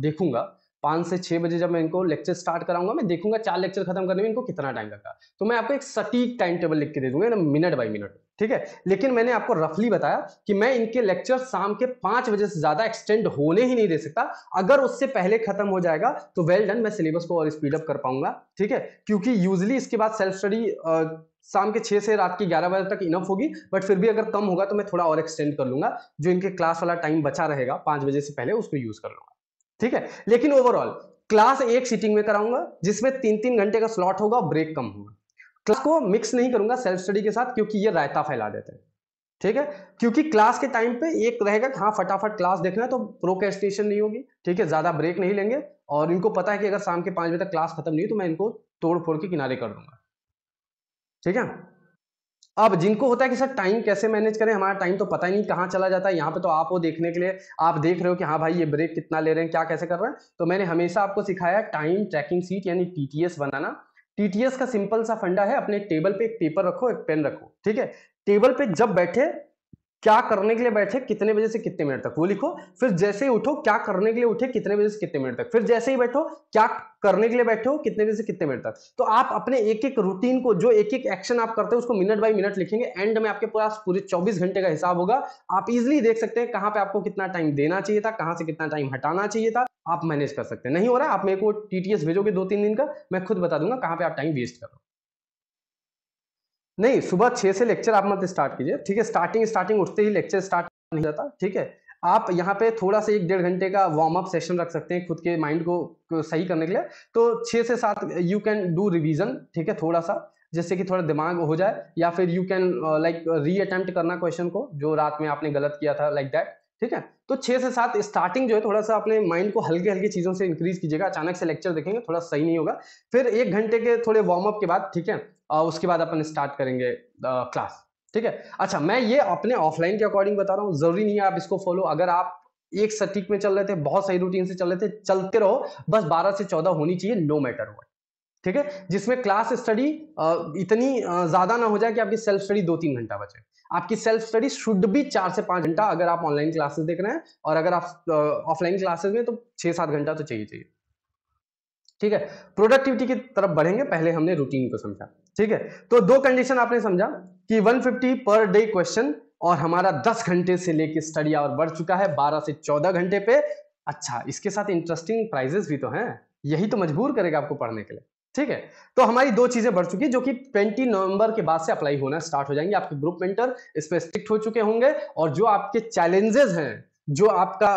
देखूंगा 5 से 6 बजे जब मैं इनको लेक्चर स्टार्ट कराऊंगा, मैं देखूंगा 4 लेक्चर खत्म करने में इनको कितना टाइम लगा, तो मैं आपको एक सटीक टाइम टेबल लिख के दे दूंगा, मिनट बाय मिनट, ठीक है। लेकिन मैंने आपको रफली बताया कि मैं इनके लेक्चर शाम के 5 बजे से ज्यादा एक्सटेंड होने ही नहीं दे सकता। अगर उससे पहले खत्म हो जाएगा तो वेल डन, मैं सिलेबस को और स्पीड अप कर पाऊंगा, ठीक है। क्योंकि यूजुअली इसके बाद सेल्फ स्टडी शाम के 6 से रात के 11 बजे तक इनफ होगी, बट फिर भी अगर कम होगा तो मैं थोड़ा और एक्सटेंड कर लूंगा, जो इनके क्लास वाला टाइम बचा रहेगा 5 बजे से पहले, उसको यूज कर लूंगा, ठीक है। लेकिन ओवरऑल क्लास एक सीटिंग में कराऊंगा, जिसमें 3-3 घंटे का स्लॉट होगा, ब्रेक कम होगा। क्लास को मिक्स नहीं करूंगा सेल्फ स्टडी के साथ, क्योंकि ये रायता फैला देते हैं, ठीक है। क्योंकि क्लास के टाइम पे एक रहेगा कि हाँ फटाफट क्लास देखना है, तो प्रोक्रेस्टिनेशन नहीं होगी, ठीक है, ज्यादा ब्रेक नहीं लेंगे। और इनको पता है कि अगर शाम के 5 बजे तक क्लास खत्म नहीं हुई तो मैं इनको तोड़ फोड़ के किनारे कर दूंगा, ठीक है। अब जिनको होता है कि सर टाइम कैसे मैनेज करें, हमारा टाइम तो पता ही नहीं कहाँ चला जाता है, यहाँ पे तो आप वो देखने के लिए आप देख रहे हो कि हाँ भाई ये ब्रेक कितना ले रहे हैं, क्या कैसे कर रहे हैं। तो मैंने हमेशा आपको सिखाया टाइम ट्रैकिंग सीट यानी TTS बनाना। TTS का सिंपल सा फंडा है, अपने टेबल पे एक पेपर रखो, एक पेन रखो, ठीक है। टेबल पे जब बैठे क्या करने के लिए बैठे, कितने बजे से कितने मिनट तक वो लिखो। फिर जैसे ही उठो क्या करने के लिए उठे, कितने बजे से कितने मिनट तक। फिर जैसे ही बैठो क्या करने के लिए बैठे हो, कितने बजे से कितने मिनट तक। तो आप अपने एक एक रूटीन को, जो एक एक एक्शन आप करते हो, उसको मिनट बाय मिनट लिखेंगे। एंड में आपके पास पूरे 24 घंटे का हिसाब होगा। आप इजिली देख सकते हैं कहां पे आपको कितना टाइम देना चाहिए था, कहां से कितना टाइम हटाना चाहिए था। आप मैनेज कर सकते हैं। नहीं हो रहा आप मेरे को TTS भेजोगे 2-3 दिन का, मैं खुद बता दूंगा कहां पे आप टाइम वेस्ट कर रहे हो। नहीं, सुबह 6 से लेक्चर आप मत स्टार्ट कीजिए, ठीक है। स्टार्टिंग उठते ही लेक्चर स्टार्ट नहीं जाता, ठीक है। आप यहाँ पे थोड़ा सा 1-1.5 घंटे का वार्म अप सेशन रख सकते हैं खुद के माइंड को सही करने के लिए। तो 6 से 7 यू कैन डू रिवीजन, ठीक है, थोड़ा सा, जिससे कि थोड़ा दिमाग हो जाए। या फिर यू कैन लाइक री अटेम्प्ट करना क्वेश्चन को जो रात में आपने गलत किया था, लाइक दैट, ठीक है। तो 6 से 7 स्टार्टिंग जो है थोड़ा सा अपने माइंड को हल्के हल्के चीजों से इंक्रीज कीजिएगा, अचानक से लेक्चर देखेंगे थोड़ा सही नहीं होगा। फिर 1 घंटे के थोड़े वार्म अप के बाद, ठीक है, उसके बाद अपन स्टार्ट करेंगे क्लास, ठीक है। अच्छा, मैं ये अपने ऑफलाइन के अकॉर्डिंग बता रहा हूँ, जरूरी नहीं है आप इसको फॉलो, अगर आप एक सटीक में चल रहे थे, बहुत सही रूटीन से चल रहे थे, चलते रहो, बस 12 से 14 होनी चाहिए, नो मैटर व्हाट, ठीक है। जिसमें क्लास स्टडी इतनी ज्यादा ना हो जाए कि आपकी सेल्फ स्टडी 2-3 घंटा बचे। आपकी सेल्फ स्टडी शुड भी 4 से 5 घंटा, अगर आप ऑनलाइन क्लासेस देख रहे हैं, और अगर आप ऑफलाइन क्लासेस में तो 6-7 घंटा तो चाहिए चाहिए, ठीक है। प्रोडक्टिविटी की तरफ बढ़ेंगे, पहले हमने रूटीन को समझा, ठीक है। तो 2 कंडीशन आपने समझा कि 150 पर डे क्वेश्चन, और हमारा 10 घंटे से लेके स्टडी आवर बढ़ चुका है 12 से 14 घंटे पे। अच्छा, इसके साथ इंटरेस्टिंग प्राइजेस भी तो हैं, यही तो मजबूर करेगा आपको पढ़ने के लिए, ठीक है। तो हमारी 2 चीजें बढ़ चुकी जो कि 20 नवंबर के बाद से अप्लाई होना स्टार्ट हो जाएंगे। आपके ग्रुप मेंटर इस पे स्ट्रिक्ट हो चुके होंगे, और जो आपके चैलेंजेस हैं, जो आपका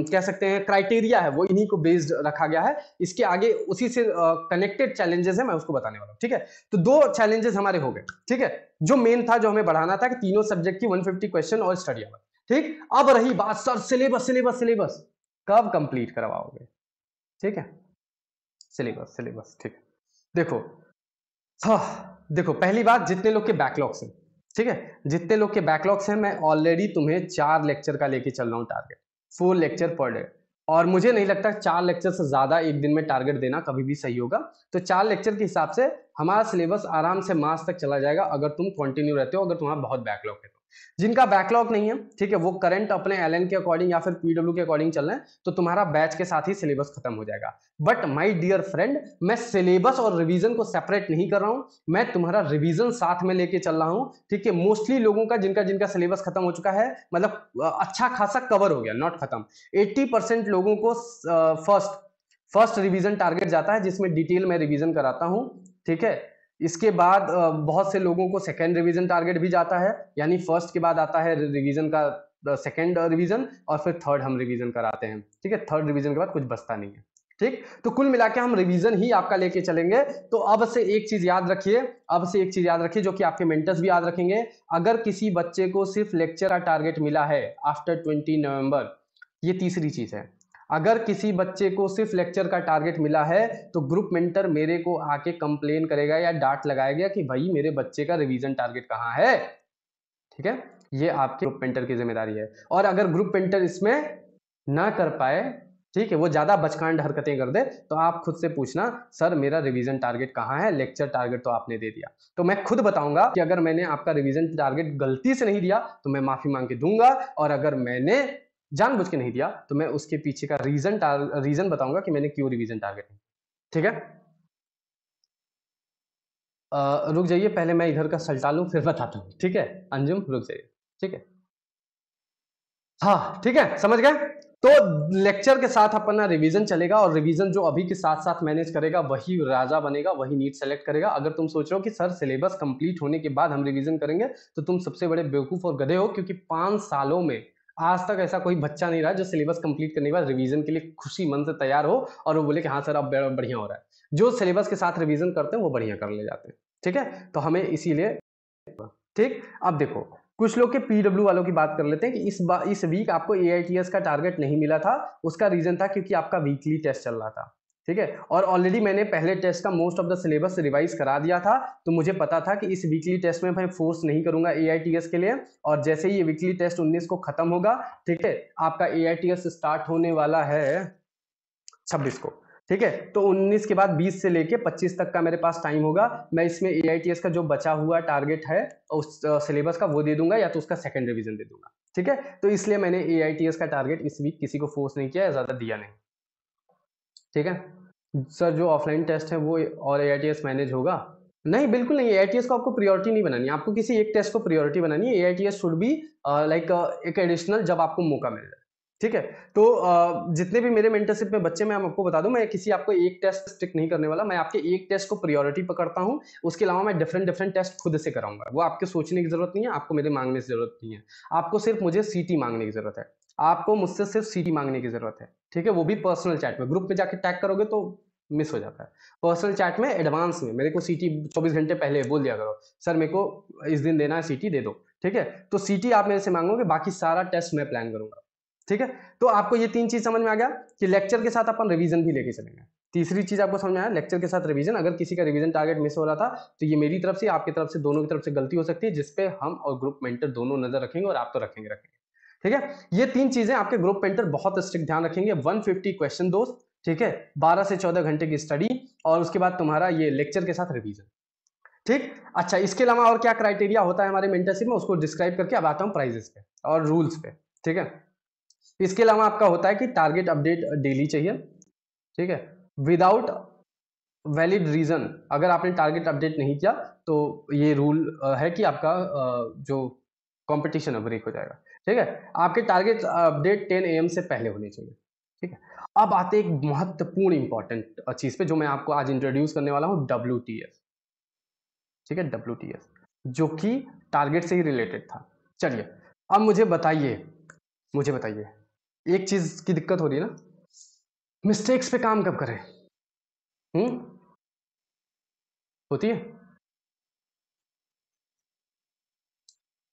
कह सकते हैं क्राइटेरिया है, वो इन्हीं को बेस्ड रखा गया है। इसके आगे उसी से कनेक्टेड चैलेंजेस है, मैं उसको बताने वाला हूं, ठीक है। तो 2 चैलेंजेस हमारे हो गए, ठीक है। जो मेन था, जो हमें बढ़ाना था कि तीनों सब्जेक्ट की 150 क्वेश्चन और स्टडी आवर, ठीक। अब रही बात, सर सिलेबस सिलेबस सिलेबस कब कंप्लीट करवाओगे, ठीक है। सिलेबस सिलेबस, ठीक है। देखो, देखो, पहली बात, जितने लोग के बैकलॉग्स हैं, ठीक है, जितने लोग के बैकलॉग्स हैं, मैं ऑलरेडी तुम्हें 4 लेक्चर का लेके चल रहा हूं टारगेट, 4 लेक्चर पर डे। और मुझे नहीं लगता 4 लेक्चर से ज्यादा एक दिन में टारगेट देना कभी भी सही होगा। तो 4 लेक्चर के हिसाब से हमारा सिलेबस आराम से मार्च तक चला जाएगा, अगर तुम कंटिन्यू रहते हो, अगर तुम्हारा बहुत बैकलॉग है तो। जिनका बैकलॉग नहीं है, ठीक है, वो करंट अपने एलएन के अकॉर्डिंग या फिर पीडब्ल्यू के अकॉर्डिंग चल रहे हैं, तो तुम्हारा बैच के साथ ही सिलेबस खत्म हो जाएगा। बट माय डियर फ्रेंड, मैं सिलेबस और रिवीजन को सेपरेट नहीं कर रहा हूं, मैं तुम्हारा रिवीजन साथ में लेके चल रहा हूं, ठीक है। मोस्टली लोगों का, जिनका जिनका सिलेबस खत्म हो चुका है, मतलब अच्छा खासा कवर हो गया, नॉट खत्म, 80% लोगों को फर्स्ट रिवीजन टारगेट जाता है, जिसमें डिटेल में रिवीजन कराता हूं, ठीक है। इसके बाद बहुत से लोगों को सेकेंड रिवीजन टारगेट भी जाता है, यानी फर्स्ट के बाद आता है रिवीजन का सेकेंड रिवीजन, और फिर थर्ड हम रिवीजन कराते हैं, ठीक है। थर्ड रिवीजन के बाद कुछ बचता नहीं है, ठीक। तो कुल मिला के हम रिवीजन ही आपका लेके चलेंगे। तो अब से एक चीज याद रखिए, अब से एक चीज याद रखिए, जो कि आपके मेंटर्स भी याद रखेंगे। अगर किसी बच्चे को सिर्फ लेक्चर का टारगेट मिला है आफ्टर 20 नवंबर, ये तीसरी चीज है, अगर किसी बच्चे को सिर्फ लेक्चर का टारगेट मिला है, तो ग्रुप मेंटर मेरे को आके कंप्लेन करेगा या डांट लगाएगा कि भाई मेरे बच्चे का रिवीजन टारगेट कहाँ है, ठीक है। ये आपके ग्रुप मेंटर की जिम्मेदारी है। और अगर ग्रुप मेंटर इसमें ना कर पाए, ठीक है, वो ज्यादा बचकांड हरकतें कर दे, तो आप खुद से पूछना, सर मेरा रिवीजन टारगेट कहाँ है, लेक्चर टारगेट तो आपने दे दिया। तो मैं खुद बताऊंगा कि अगर मैंने आपका रिवीजन टारगेट गलती से नहीं दिया तो मैं माफी मांग के दूंगा, और अगर मैंने जानबूझ के नहीं दिया तो मैं उसके पीछे का रीजन बताऊंगा कि मैंने क्यों रिवीजन टारगेट नहीं, ठीक है। रुक जाइए, पहले मैं इधर का सल्टा लूं फिर बताता हूँ, ठीक है। अंजुम रुक जाइए, ठीक है। हाँ, ठीक है, समझ गए। तो लेक्चर के साथ अपना रिवीजन चलेगा, और रिवीजन जो अभी के साथ साथ मैनेज करेगा वही राजा बनेगा, वही नीट सेलेक्ट करेगा। अगर तुम सोच रहे हो कि सर सिलेबस कंप्लीट होने के बाद हम रिवीजन करेंगे, तो तुम सबसे बड़े बेवकूफ और गधे हो, क्योंकि 5 सालों में आज तक ऐसा कोई बच्चा नहीं रहा जो सिलेबस कंप्लीट करने के बाद रिवीजन के लिए खुशी मन से तैयार हो और वो बोले कि हाँ सर अब बढ़िया हो रहा है। जो सिलेबस के साथ रिवीजन करते हैं वो बढ़िया कर ले जाते हैं, ठीक है। तो हमें इसीलिए, ठीक। अब देखो, कुछ लोग के पीडब्ल्यू वालों की बात कर लेते हैं कि इस वीक आपको एआईटीएस का टारगेट नहीं मिला था। उसका रीजन था क्योंकि आपका वीकली टेस्ट चल रहा था, ठीक है। और ऑलरेडी मैंने पहले टेस्ट का most of the syllabus revise करा दिया था, तो मुझे पता था कि इस वीकली टेस्ट में मैं फोर्स नहीं करूंगा एआईटीएस के लिए। और जैसे ही ये वीकली टेस्ट 19 को खत्म होगा, ठीक है, आपका एआईटीएस स्टार्ट होने वाला है 26 को, ठीक है। तो 19 के बाद 20 से लेके 25 तक का मेरे पास टाइम होगा। मैं इसमें एआईटीएस का जो बचा हुआ टारगेट है उस सिलेबस का वो दे दूंगा, या तो उसका सेकंड रिवीजन दे दूंगा, ठीक है। तो इसलिए मैंने एआईटीएस का टारगेट इस वीक किसी को फोर्स नहीं किया, ज्यादा दिया नहीं, ठीक है। सर जो ऑफलाइन टेस्ट है वो और एआईटीएस मैनेज होगा? नहीं, बिल्कुल नहीं। एआईटीएस को आपको प्रायोरिटी नहीं बनानी है, आपको किसी एक टेस्ट को प्रायोरिटी बनानी है। एआईटीएस शुड बी लाइक एक एडिशनल जब आपको मौका मिल जाए, ठीक है। तो जितने भी मेरे मेंटरशिप में बच्चे, मैं आपको बता दूं, मैं किसी आपको एक टेस्ट स्टिक नहीं करने वाला, मैं आपके एक टेस्ट को प्रायोरिटी पकड़ता हूं। उसके अलावा मैं डिफरेंट टेस्ट खुद से कराऊंगा। वो आपके सोचने की जरूरत नहीं है, आपको मेरे मांगने की जरूरत नहीं है। आपको सिर्फ मुझे सीटी मांगने की जरूरत है, आपको मुझसे सिर्फ सीटी मांगने की जरूरत है, ठीक है। वो भी पर्सनल चैट में, ग्रुप में जाके टैग करोगे तो मिस हो जाता है। पर्सनल चैट में एडवांस में मेरे को सीटी 24 घंटे पहले बोल दिया करो, सर मेरे को इस दिन देना है, सीटी दे दो, ठीक है। तो सीटी आप मेरे से मांगोगे, बाकी सारा टेस्ट मैं प्लान करूंगा, ठीक है, तो आपको ये 3 चीज समझ में आ गया कि लेक्चर के साथ अपन रिवीजन भी लेके चलेंगे। तीसरी चीज आपको समझ में आया, लेक्चर के साथ रिवीजन। अगर किसी का रिवीजन टारगेट मिस हो रहा था तो ये मेरी तरफ से, आपकी तरफ से, दोनों की तरफ से गलती हो सकती है, जिसपे हम और ग्रुप मेंटर दोनों नजर रखेंगे, और आप तो रखेंगे। ठीक है, ये 3 चीजें आपके ग्रुप मेंटर बहुत स्ट्रिक्ट ध्यान रखेंगे। 150 क्वेश्चन दोस्त, ठीक है, 12 से 14 घंटे की स्टडी, और उसके बाद तुम्हारा ये लेक्चर के साथ रिवीजन। ठीक, अच्छा, इसके अलावा और क्या क्राइटेरिया होता है हमारे मेंटरशिप में, उसको डिस्क्राइब करके अब आता हूं प्राइजेस पे और रूल्स पे। ठीक है, इसके अलावा आपका होता है कि टारगेट अपडेट डेली चाहिए। ठीक है, विदाउट वैलिड रीजन अगर आपने टारगेट अपडेट नहीं किया तो ये रूल है कि आपका जो कंपटीशन है ब्रेक हो जाएगा। ठीक है, आपके टारगेट अपडेट 10 AM से पहले होने चाहिए। ठीक है, अब आते एक महत्वपूर्ण इंपॉर्टेंट चीज पे जो मैं आपको आज इंट्रोड्यूस करने वाला हूं, WTS। ठीक है, WTS जो कि टारगेट से ही रिलेटेड था। चलिए, अब मुझे बताइए एक चीज की दिक्कत हो रही है ना, मिस्टेक्स पे काम कब करें? हम्म, होती है।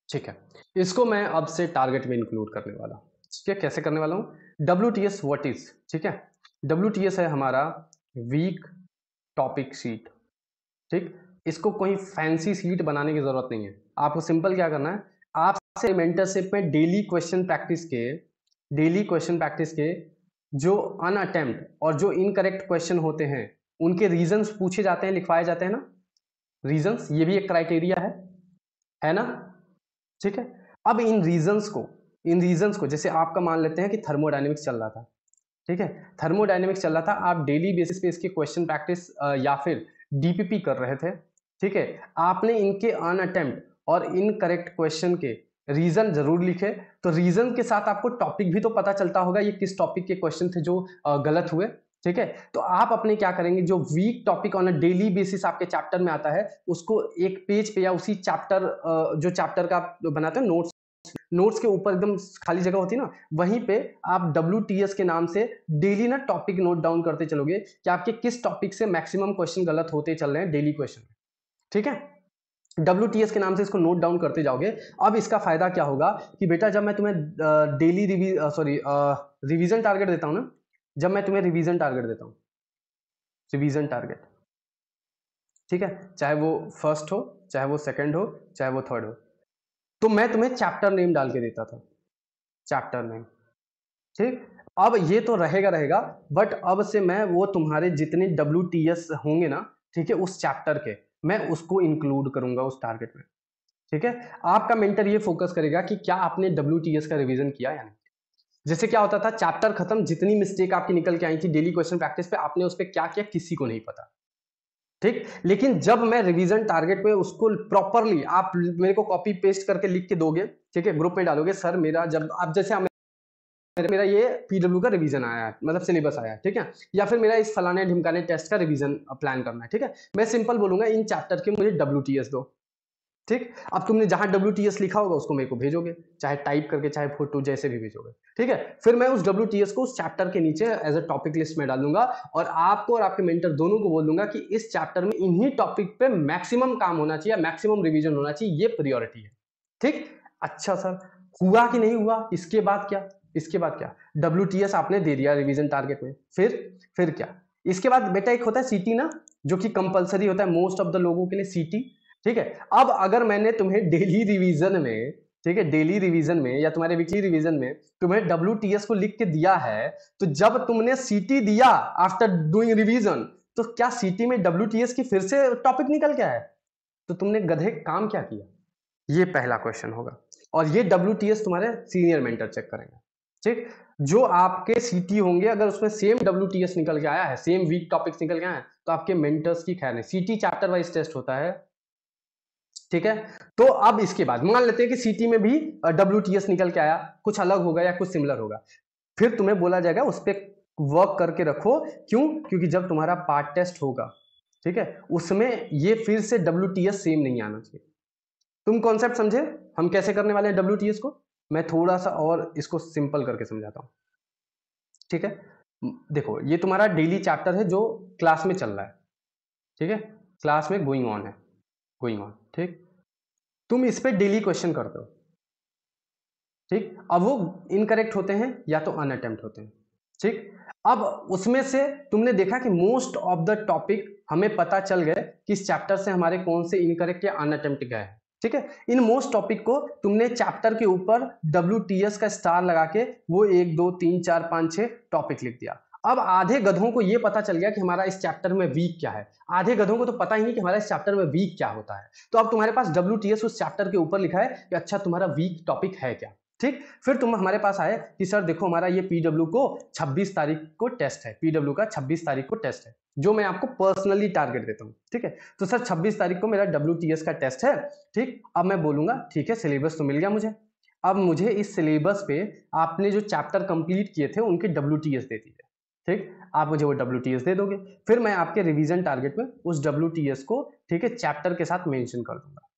ठीक है, इसको मैं अब से टारगेट में इंक्लूड करने वाला हूं। ठीक है, कैसे करने वाला हूं? WTS what is? ठीक है, WTS है हमारा वीक टॉपिक शीट। ठीक, इसको कोई फैंसी शीट बनाने की जरूरत नहीं है। आपको सिंपल क्या करना है, आपसे मेंटरशिप में डेली क्वेश्चन प्रैक्टिस के जो अनअटेम्प्ट और जो इनकरेक्ट क्वेश्चन होते हैं उनके रीजंस पूछे जाते हैं, लिखवाए जाते हैं ना, रीजंस, ये भी एक क्राइटेरिया है ना। ठीक है, अब इन रीजंस को जैसे आपका मान लेते हैं कि थर्मोडायनेमिक्स चल रहा था। ठीक है, थर्मोडायनेमिक्स चल रहा था, आप डेली बेसिस पे इसके क्वेश्चन प्रैक्टिस या फिर DPP कर रहे थे। ठीक है, आपने इनके अनअटेम्प्ट और इनकरेक्ट क्वेश्चन के रीजन जरूर लिखे, तो रीजन के साथ आपको टॉपिक भी तो पता चलता होगा ये किस टॉपिक के क्वेश्चन थे जो गलत हुए। ठीक है, तो आप अपने क्या करेंगे, जो week topic on a daily basis आपके चैप्टर में आता है उसको एक पेज पे या उसी चैप्टर जो चैप्टर का आप बनाते हैं नोट्स के ऊपर एकदम खाली जगह होती है ना, वहीं पे आप WTS के नाम से डेली ना टॉपिक नोट डाउन करते चलोगे कि आपके किस टॉपिक से मैक्सिमम क्वेश्चन गलत होते चल रहे हैं डेली क्वेश्चन। ठीक है, WTS के नाम से इसको नोट डाउन करते जाओगे। अब इसका फायदा क्या होगा कि बेटा जब मैं तुम्हें डेली रिवीजन टारगेट देता हूं ना, जब मैं तुम्हें रिवीजन टारगेट देता हूं, रिवीजन टारगेट, ठीक है, चाहे वो फर्स्ट हो, चाहे वो सेकंड हो, चाहे वो थर्ड हो, तो मैं तुम्हें चैप्टर नेम डाल के देता था, चैप्टर नेम। ठीक, अब ये तो रहेगा, बट अब से मैं वो तुम्हारे जितने WTS होंगे ना, ठीक है, उस चैप्टर के, मैं उसको इंक्लूड करूंगा उस टारगेट में। ठीक है, आपका मेंटर ये फोकस करेगा कि क्या आपने WTS का रिवीजन किया या नहीं। जैसे क्या होता था, चैप्टर खत्म, जितनी मिस्टेक आपकी निकल के आई थी डेली क्वेश्चन प्रैक्टिस पे, आपने उस पर क्या किया किसी को नहीं पता। ठीक, लेकिन जब मैं रिवीजन टारगेट पे उसको प्रॉपरली आप मेरे को कॉपी पेस्ट करके लिख के दोगे, ठीक है, ग्रुप में डालोगे, सर मेरा जब आप जैसे मेरा ये PW का रिवीजन आया है, मतलब सिलेबस आया है, ठीक है, या फिर मेरा इस फलाने ढिमकाने टेस्ट का रिवीजन प्लान करना है। ठीक है, मैं सिंपल बोलूंगा इन चैप्टर के मुझे WTS दो। ठीक, अब तुमने जहां WTS लिखा होगा उसको मेरे को भेजोगे, चाहे टाइप करके, चाहे फोटो, जैसे भी भेजोगे। ठीक है, फिर मैं उस WTS को उस चैप्टर के नीचे एज अ टॉपिक लिस्ट में डाल दूंगा, और आपको और आपके मेंटर दोनों को बोल दूंगा कि इस चैप्टर में इन्हीं टॉपिक पे मैक्सिमम काम होना चाहिए, मैक्सिमम रिवीजन होना चाहिए, ये प्रायोरिटी है। ठीक, अच्छा सर, हुआ कि नहीं हुआ? इसके बाद क्या, WTS आपने दे दिया रिवीजन टारगेट में, फिर क्या? इसके बाद बेटा एक होता है CT ना, जो कि कंपलसरी होता है मोस्ट ऑफ द लोगों के लिए, CT। ठीक है, अब अगर मैंने तुम्हें डेली रिवीजन में, ठीक है, डेली रिवीजन में या तुम्हारे वीकली रिवीजन में तुम्हें WTS को लिख के दिया है, तो जब तुमने CT दिया आफ्टर डूइंग रिवीजन, तो क्या CT में WTS की फिर से टॉपिक निकल के आया? तो तुमने गधे काम क्या किया? ये पहला क्वेश्चन होगा, और ये WTS तुम्हारे सीनियर मेंटर चेक करेंगे। ठीक, जो आपके CT होंगे अगर उसमें सेम WTS निकल के आया है, सेम वीक टॉपिक्स निकल के आए हैं, तो आपके मेंटर्स की खैर नहीं। CT चैप्टर वाइज टेस्ट होता है। ठीक है, तो अब इसके बाद मान लेते हैं कि CT में भी WTS निकल के आया, कुछ अलग होगा या कुछ सिमिलर होगा, फिर तुम्हें बोला जाएगा उस पर वर्क करके रखो। क्यों? क्योंकि जब तुम्हारा पार्ट टेस्ट होगा, ठीक है, उसमें ये फिर से WTS सेम नहीं आना चाहिए। तुम कॉन्सेप्ट समझे हम कैसे करने वाले हैं WTS को? मैं थोड़ा सा और इसको सिंपल करके समझाता हूं। ठीक है, देखो ये तुम्हारा डेली चैप्टर है जो क्लास में चल रहा है। ठीक है, क्लास में गोइंग ऑन है, गोइंग ऑन। ठीक, तुम इस पे डेली क्वेश्चन करते हो। ठीक, अब वो इनकरेक्ट होते हैं या तो अनअटेम्प्ट होते हैं। ठीक, अब उसमें से तुमने देखा कि मोस्ट ऑफ द टॉपिक हमें पता चल गए कि इस चैप्टर से हमारे कौन से इनकरेक्ट या अनअटेम्प्ट गए हैं। ठीक है, इन मोस्ट टॉपिक को तुमने चैप्टर के ऊपर WTS का स्टार लगा के वो 1 2 3 4 5 6 टॉपिक लिख दिया। अब आधे गधों को ये पता चल गया कि हमारा इस चैप्टर में वीक क्या है, आधे गधों को तो पता ही नहीं कि हमारा इस चैप्टर में वीक क्या होता है। तो अब तुम्हारे पास WTS उस चैप्टर के ऊपर लिखा है कि अच्छा तुम्हारा वीक टॉपिक है क्या। ठीक, फिर तुम हमारे पास आए कि सर देखो हमारा ये PW को 26 तारीख को टेस्ट है, PW का 26 तारीख को टेस्ट है, जो मैं आपको पर्सनली टारगेट देता हूँ। ठीक है, तो सर 26 तारीख को मेरा WTS का टेस्ट है। ठीक, अब मैं बोलूंगा ठीक है सिलेबस तो मिल गया मुझे, अब मुझे इस सिलेबस पे आपने जो चैप्टर कंप्लीट किए थे उनके WTS दे दीजिए। ठीक, आप मुझे वो WTS दे दोगे, फिर मैं आपके रिवीजन टारगेट में उस WTS को ठीक है चैप्टर के साथ मेंशन कर दूंगा।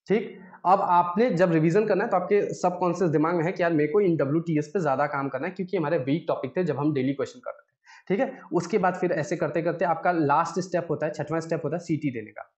ठीक, अब आपने जब रिवीजन करना है तो आपके सबकॉन्शियस दिमाग में है कि यार मेरे को इन WTS पे ज्यादा काम करना है क्योंकि हमारे वीक टॉपिक थे जब हम डेली क्वेश्चन कर रहे थे। ठीक है, उसके बाद फिर ऐसे करते करते आपका लास्ट स्टेप होता है, 6वां स्टेप होता है CT देने का।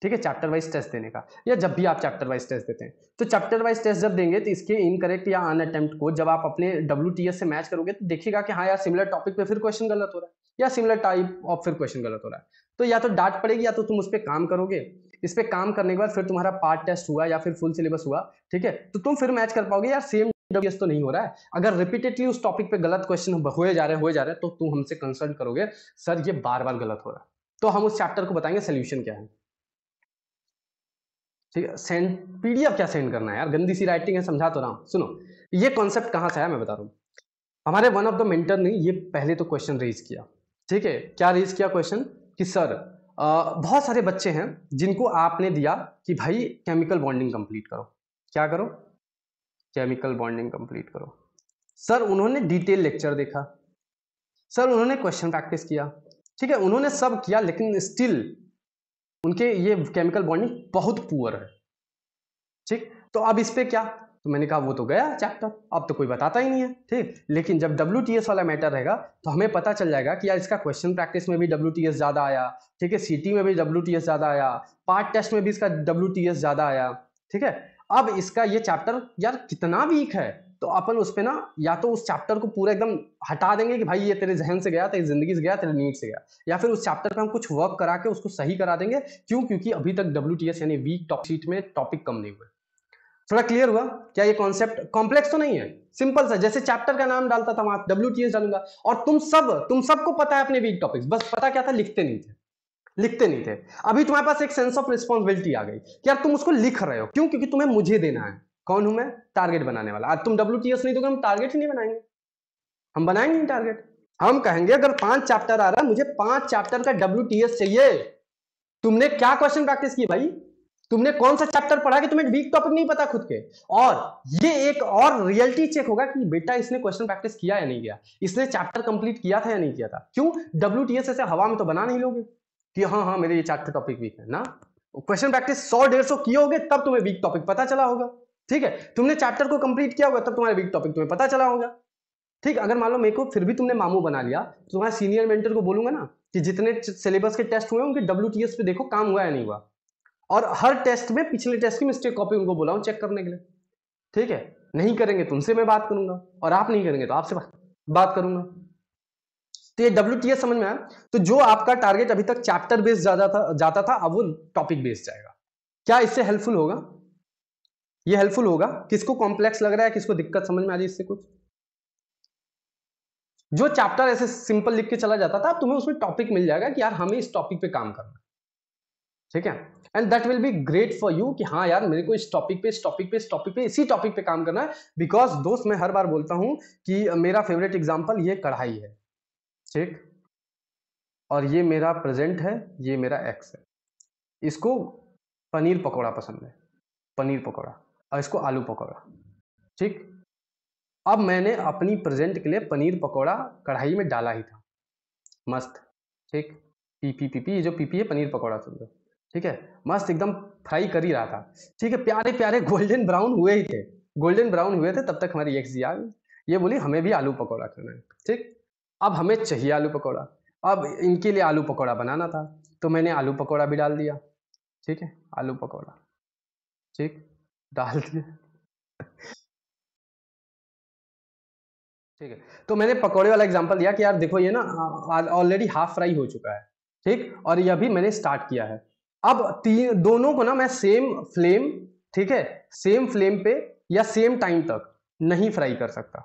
ठीक है, चैप्टर वाइज टेस्ट देने का, या जब भी आप चैप्टर वाइज टेस्ट देते हैं तो चैप्टर वाइज टेस्ट जब देंगे तो इसके इनकरेक्ट या अनअटेम्प्ट को जब आप अपने WTS से मैच करोगे तो देखिएगा कि हाँ यार सिमिलर टॉपिक पे फिर क्वेश्चन गलत हो रहा है या सिमिलर टाइप ऑफ फिर क्वेश्चन गलत हो रहा है, तो या तो डांट पड़ेगी या तो तुम उस पर काम करोगे। इस पे काम करने के बाद फिर तुम्हारा पार्ट टेस्ट हुआ या फिर फुल सिलेबस हुआ, ठीक है, तो तुम फिर मैच कर पाओगे यार सेम WTS तो नहीं हो रहा है। अगर रिपीटेडली उस टॉपिक पे गलत क्वेश्चन हुए जा रहे हैं तो तुम हमसे कंसल्ट करोगे सर ये बार बार गलत हो रहा है, तो हम उस चैप्टर को बताएंगे सोल्यूशन क्या है। ठीक है, सेंड PDF क्या सेंड करना है यार, गंदी सी राइटिंग है, समझा तो रहा हूं। सुनो, ये कॉन्सेप्ट कहां से आया मैं बता रहा हूं। हमारे वन ऑफ द मेंटर ने ये पहले तो क्वेश्चन रेज किया। ठीक है, क्या रेज किया क्वेश्चन कि सर बहुत सारे बच्चे हैं जिनको आपने दिया कि भाई केमिकल बॉन्डिंग कंप्लीट करो, क्या करो, केमिकल बॉन्डिंग कंप्लीट करो। सर उन्होंने डिटेल लेक्चर देखा, सर उन्होंने क्वेश्चन प्रैक्टिस किया, ठीक है, उन्होंने सब किया लेकिन स्टिल उनके ये केमिकल बॉन्डिंग बहुत पुअर है। ठीक, तो अब इस पे क्या, तो मैंने कहा वो तो गया चैप्टर, अब तो कोई बताता ही नहीं है। ठीक, लेकिन जब WTS वाला मैटर रहेगा तो हमें पता चल जाएगा कि यार इसका क्वेश्चन प्रैक्टिस में भी WTS ज्यादा आया, ठीक है, CT में भी WTS ज्यादा आया, पार्ट टेस्ट में भी इसका WTS ज्यादा आया। ठीक है, अब इसका ये चैप्टर यार कितना वीक है, तो अपन उस पे ना या तो उस चैप्टर को पूरा एकदम हटा देंगे कि भाई ये तेरे जहन से गया, तेरी जिंदगी से गया, तेरे नीड से गया, या फिर उस चैप्टर पे हम कुछ वर्क करा के उसको सही करा देंगे। क्यों, क्योंकि अभी तक WTS यानी वीक टॉप शीट में टॉपिक कम नहीं हुए। थोड़ा क्लियर हुआ क्या, ये कॉन्सेप्ट कॉम्प्लेक्स तो नहीं है, सिंपल सा, जैसे चैप्टर का नाम डालता था वहां WTS डालूंगा, और तुम सबको पता है अपने वीक टॉपिक्स, बस पता क्या था, लिखते नहीं थे, लिखते नहीं थे। अभी तुम्हारे पास एक सेंस ऑफ रिस्पॉन्सिबिलिटी आ गई कि यार तुम उसको लिख रहे हो, क्यों, क्योंकि तुम्हें मुझे देना है। कौन हूं मैं, टारगेट बनाने वाला। आज तुम WTS नहीं दोगे हम टारगेट ही नहीं बनाएंगे, हम बनाएंगे नहीं टारगेट। हम कहेंगे अगर 5 चैप्टर आ रहा है मुझे 5 चैप्टर का WTS चाहिए। तुमने क्या क्वेश्चन प्रैक्टिस की भाई, तुमने कौन सा चैप्टर पढ़ा कि तुम्हें वीक टॉपिक नहीं पता खुद के। और ये एक और रियलिटी चेक होगा कि बेटा इसने क्वेश्चन प्रैक्टिस किया या नहीं किया, इसने चैप्टर कंप्लीट किया था या नहीं किया था। क्यों, WTS ऐसे हवा में तो बना नहीं लोगे कि हाँ हाँ मेरे ये चैप्टर टॉपिक वीक है ना, क्वेश्चन प्रैक्टिस 100-150 किए होगे तब तुम्हें वीक टॉपिक पता चला होगा। ठीक है, तुमने चैप्टर को कंप्लीट किया होगा तब तुम्हारे वीक टॉपिक तुम्हें पता चला होगा। ठीक, अगर मान लो मेरे को फिर भी तुमने मामू बना लिया तो तुम्हारे सीनियर मेंटर को बोलूंगा ना कि जितने सिलेबस के टेस्ट हुए उनके WTS पे देखो काम हुआ या नहीं हुआ, और हर टेस्ट में पिछले टेस्ट की मिस्टेक कॉपी उनको बोला हूं चेक करने के लिए। ठीक है, नहीं करेंगे तो उनसे मैं बात करूंगा, और आप नहीं करेंगे तो आपसे बात करूंगा। तो ये WTS समझ में आया। तो जो आपका टारगेट अभी तक चैप्टर बेस्ड जाता था अब वो टॉपिक बेस्ड जाएगा। क्या इससे हेल्पफुल होगा, ये हेल्पफुल होगा, किसको कॉम्प्लेक्स लग रहा है, किसको दिक्कत समझ में आ रही है इससे कुछ। जो चैप्टर ऐसे सिंपल लिख के चला जाता था तुम्हें उसमें टॉपिक मिल जाएगा कि यार हमें इस टॉपिक पे काम करना है। ठीक है, and that will be great for you कि हाँ यार मेरे को इस टॉपिक पे इसी टॉपिक पे काम करना है। बिकॉज दोस्त मैं हर बार बोलता हूं कि मेरा फेवरेट एग्जांपल ये कढ़ाई है, ठीक, और ये मेरा प्रेजेंट है, ये मेरा एक्स है। इसको पनीर पकौड़ा पसंद है, पनीर पकौड़ा, और इसको आलू पकौड़ा। ठीक, अब मैंने अपनी प्रेजेंट के लिए पनीर पकौड़ा कढ़ाई में डाला ही था, मस्त, ठीक, पीपी ये जो पीपी है पनीर पकौड़ा समझो, ठीक है, मस्त एकदम फ्राई कर ही रहा था। ठीक है, प्यारे प्यारे गोल्डन ब्राउन हुए ही थे, गोल्डन ब्राउन हुए थे तब तक हमारी एक्स जी आ गई, ये बोली हमें भी आलू पकौड़ा खाना है। ठीक, अब हमें चाहिए आलू पकौड़ा, अब इनके लिए आलू पकौड़ा बनाना था तो मैंने आलू पकौड़ा भी डाल दिया। ठीक है, आलू पकौड़ा, ठीक, डाल दिया। ठीक है, तो मैंने पकौड़े वाला एग्जांपल दिया कि यार देखो ये ना ऑलरेडी हाफ फ्राई हो चुका है, ठीक, और ये अभी मैंने स्टार्ट किया है। अब तीन दोनों को ना मैं सेम फ्लेम, ठीक है, सेम फ्लेम पे या सेम टाइम तक नहीं फ्राई कर सकता।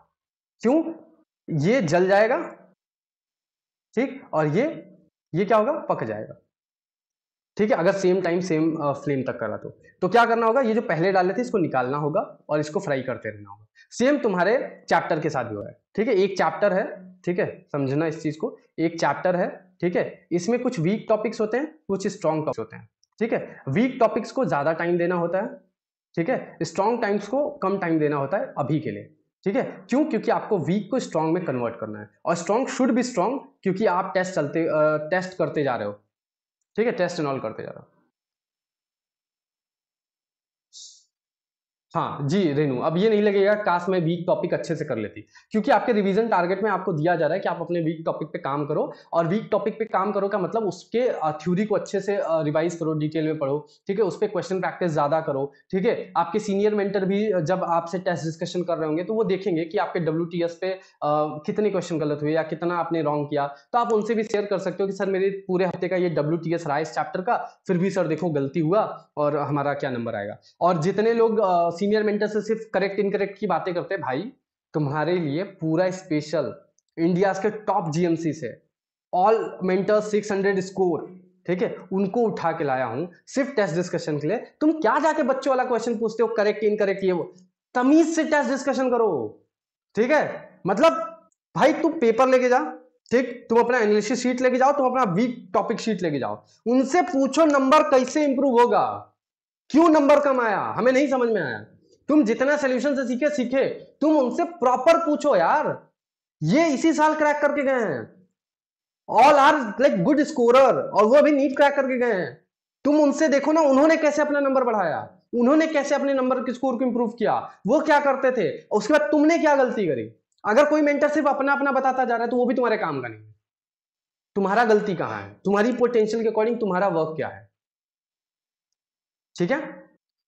क्यों? ये जल जाएगा, ठीक, और ये क्या होगा, पक जाएगा। ठीक है, अगर सेम टाइम सेम फ्लेम तक करा तो क्या करना होगा, ये जो पहले डाले थे इसको निकालना होगा और इसको फ्राई करते रहना होगा। सेम तुम्हारे चैप्टर के साथ भी हो रहा है, ठीक है, एक चैप्टर है, ठीक है, समझना इस चीज को, एक चैप्टर है, ठीक है, इसमें कुछ वीक टॉपिक्स होते हैं, कुछ स्ट्रॉन्ग टॉपिक्स होते हैं, ठीक है, वीक टॉपिक्स को ज्यादा टाइम देना होता है, ठीक है, स्ट्रॉन्ग टाइम्स को कम टाइम देना होता है अभी के लिए, ठीक है, क्यों? क्योंकि आपको वीक को स्ट्रॉन्ग में कन्वर्ट करना है, और स्ट्रॉन्ग शुड बी स्ट्रॉन्ग क्योंकि आप टेस्ट करते जा रहे हो, ठीक है, टेस्ट एंड ऑल करते जा रहे हो। हाँ जी रेनू, अब ये नहीं लगेगा काश मैं वीक टॉपिक अच्छे से कर लेती, क्योंकि आपके रिवीजन टारगेट में आपको दिया जा रहा है कि आप अपने वीक टॉपिक पे काम करो, और वीक टॉपिक पे काम करो का मतलब उसके थ्योरी को अच्छे से रिवाइज करो, डिटेल में पढ़ो, ठीक है, उस पर क्वेश्चन प्रैक्टिस ज्यादा करो, ठीक है। आपके सीनियर मेंटर भी जब आपसे टेस्ट डिस्कशन कर रहे होंगे तो वो देखेंगे कि आपके WTS पे कितने क्वेश्चन गलत हुए या कितना आपने रॉन्ग किया, तो आप उनसे भी शेयर कर सकते हो कि सर मेरे पूरे हफ्ते का ये WTS रहा इस चैप्टर का, फिर भी सर देखो गलती हुआ और हमारा क्या नंबर आएगा। और जितने लोग सीनियर मेंटर से सिर्फ करेक्ट इनकरेक्ट की बातें करते हैं, भाई तुम्हारे लिए पूरा स्पेशल इंडिया के टॉप GMC से ऑल मेंटर्स 600 स्कोर, ठीक है, उनको उठा के लाया हूं सिर्फ टेस्ट डिस्कशन के लिए। तुम क्या जाके बच्चों वाला क्वेश्चन पूछते हो, करेक्ट इनकरेक्ट ये वो, तमीज से टेस्ट डिस्कशन करो, ठीक है। मतलब भाई तुम पेपर लेके जा, ठीक, तुम अपना एनालिसिस शीट लेके जाओ, तुम अपना वीक टॉपिक शीट लेके जाओ, उनसे पूछो नंबर कैसे इंप्रूव होगा, क्यों नंबर कम आया, हमें नहीं समझ में आया। तुम जितना सोल्यूशन से सीखे सीखे, तुम उनसे प्रॉपर पूछो यार, ये इसी साल क्रैक करके गए हैं, all are like good scorer, और वो अभी नीट क्रैक करके गए हैं। तुम उनसे देखो ना, उन्होंने कैसे अपना नंबर बढ़ाया, उन्होंने कैसे अपने नंबर के स्कोर को इंप्रूव किया, वो क्या करते थे, उसके बाद तुमने क्या गलती करी। अगर कोई मेंटर सिर्फ अपना अपना बताता जा रहा है तो वो भी तुम्हारे काम का नहीं है। तुम्हारा गलती कहां है, तुम्हारी पोटेंशियल के अकॉर्डिंग तुम्हारा वर्क क्या है, ठीक है।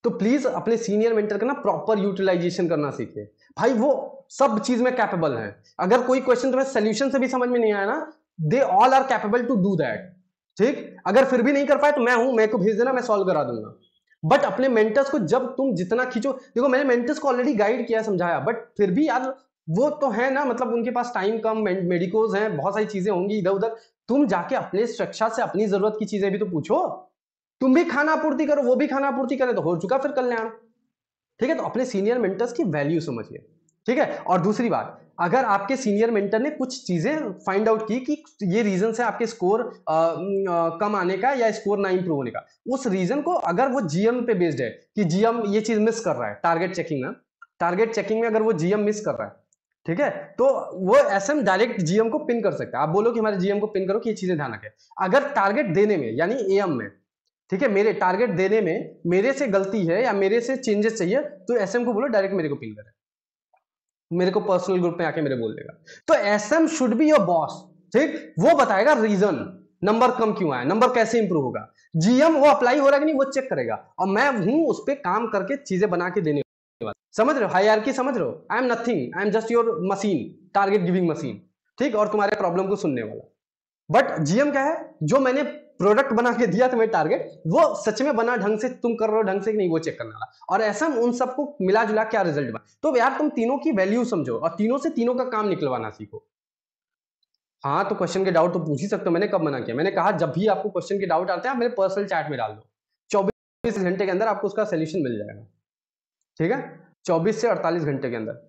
तो प्लीज अपने सीनियर मेंटर का ना प्रॉपर यूटिलाइजेशन करना सीखिए, भाई वो सब चीज में कैपेबल है। अगर कोई क्वेश्चन तुम्हें सोल्यूशन से भी समझ में नहीं आया ना, they all are capable to do that, ठीक। अगर फिर भी नहीं कर पाए तो मैं हूं, मेरे को भेज देना, मैं सॉल्व करा दूंगा। बट अपने मेंटर्स को जब तुम जितना खींचो, देखो मैंने मेंटर्स को ऑलरेडी गाइड किया, समझाया, बट फिर भी यार वो तो है ना, मतलब उनके पास टाइम कम, मेडिकोज हैं, बहुत सारी चीजें होंगी इधर उधर, तुम जाके अपने शिक्षा से अपनी जरूरत की चीजें भी तो पूछो। तुम भी खाना आपूर्ति करो, वो भी खाना आपूर्ति करे, तो हो चुका फिर कल्याण, ठीक है। तो अपने सीनियर मेंटर्स की वैल्यू समझिए, ठीक है। और दूसरी बात, अगर आपके सीनियर मेंटर ने कुछ चीजें फाइंड आउट की कि ये रीजन है आपके स्कोर कम आने का या स्कोर ना इंप्रूव होने का, उस रीजन को अगर वो GM पे बेस्ड है कि GM ये चीज मिस कर रहा है, टारगेट चेकिंग ना, टारगेट चेकिंग में अगर वो GM मिस कर रहा है, ठीक है, तो वो SM डायरेक्ट GM को पिन कर सकता है। आप बोलो कि हमारे GM को पिन करो कि ये चीजें ध्यान रखें। अगर टारगेट देने में यानी AM में, ठीक है, मेरे टारगेट देने में मेरे से गलती है या मेरे से चेंजेस चाहिए, तो SM को बोलो डायरेक्ट मेरे को पिन करे, मेरे को पर्सनल ग्रुप में आके मेरे बोल देगा। तो SM should be your boss, ठीक, वो बताएगा रीजन, नंबर कम क्यों आया, नंबर कैसे इंप्रूव होगा। GM वो अप्लाई हो रहा है कि नहीं वो चेक करेगा, और मैं हूं उस पर काम करके चीजें बना के देने वाला। समझ रहे हो हायरार्की, समझ रहे हो, I am nothing, I am just your machine, target giving machine, ठीक, और तुम्हारे प्रॉब्लम को सुनने वाला। बट GM क्या है, जो मैंने प्रोडक्ट बना के दिया तुम्हें टारगेट, वो सच में बना ढंग से, तुम कर रहे हो ढंग से कि नहीं, वो चेक करने वाला। और ऐसा उन सबको मिला जुला क्या रिजल्ट बना। तो यार तुम तीनों की वैल्यू समझो और तीनों से तीनों का काम निकलवाना सीखो। हाँ तो क्वेश्चन के डाउट तो पूछ ही सकते हो, मैंने कब मना किया, मैंने कहा जब भी आपको क्वेश्चन के डाउट आते हैं आप मेरे पर्सनल चैट में डाल दो, 24 घंटे के अंदर आपको उसका सोल्यूशन मिल जाएगा, ठीक है, 24 से 48 घंटे के अंदर।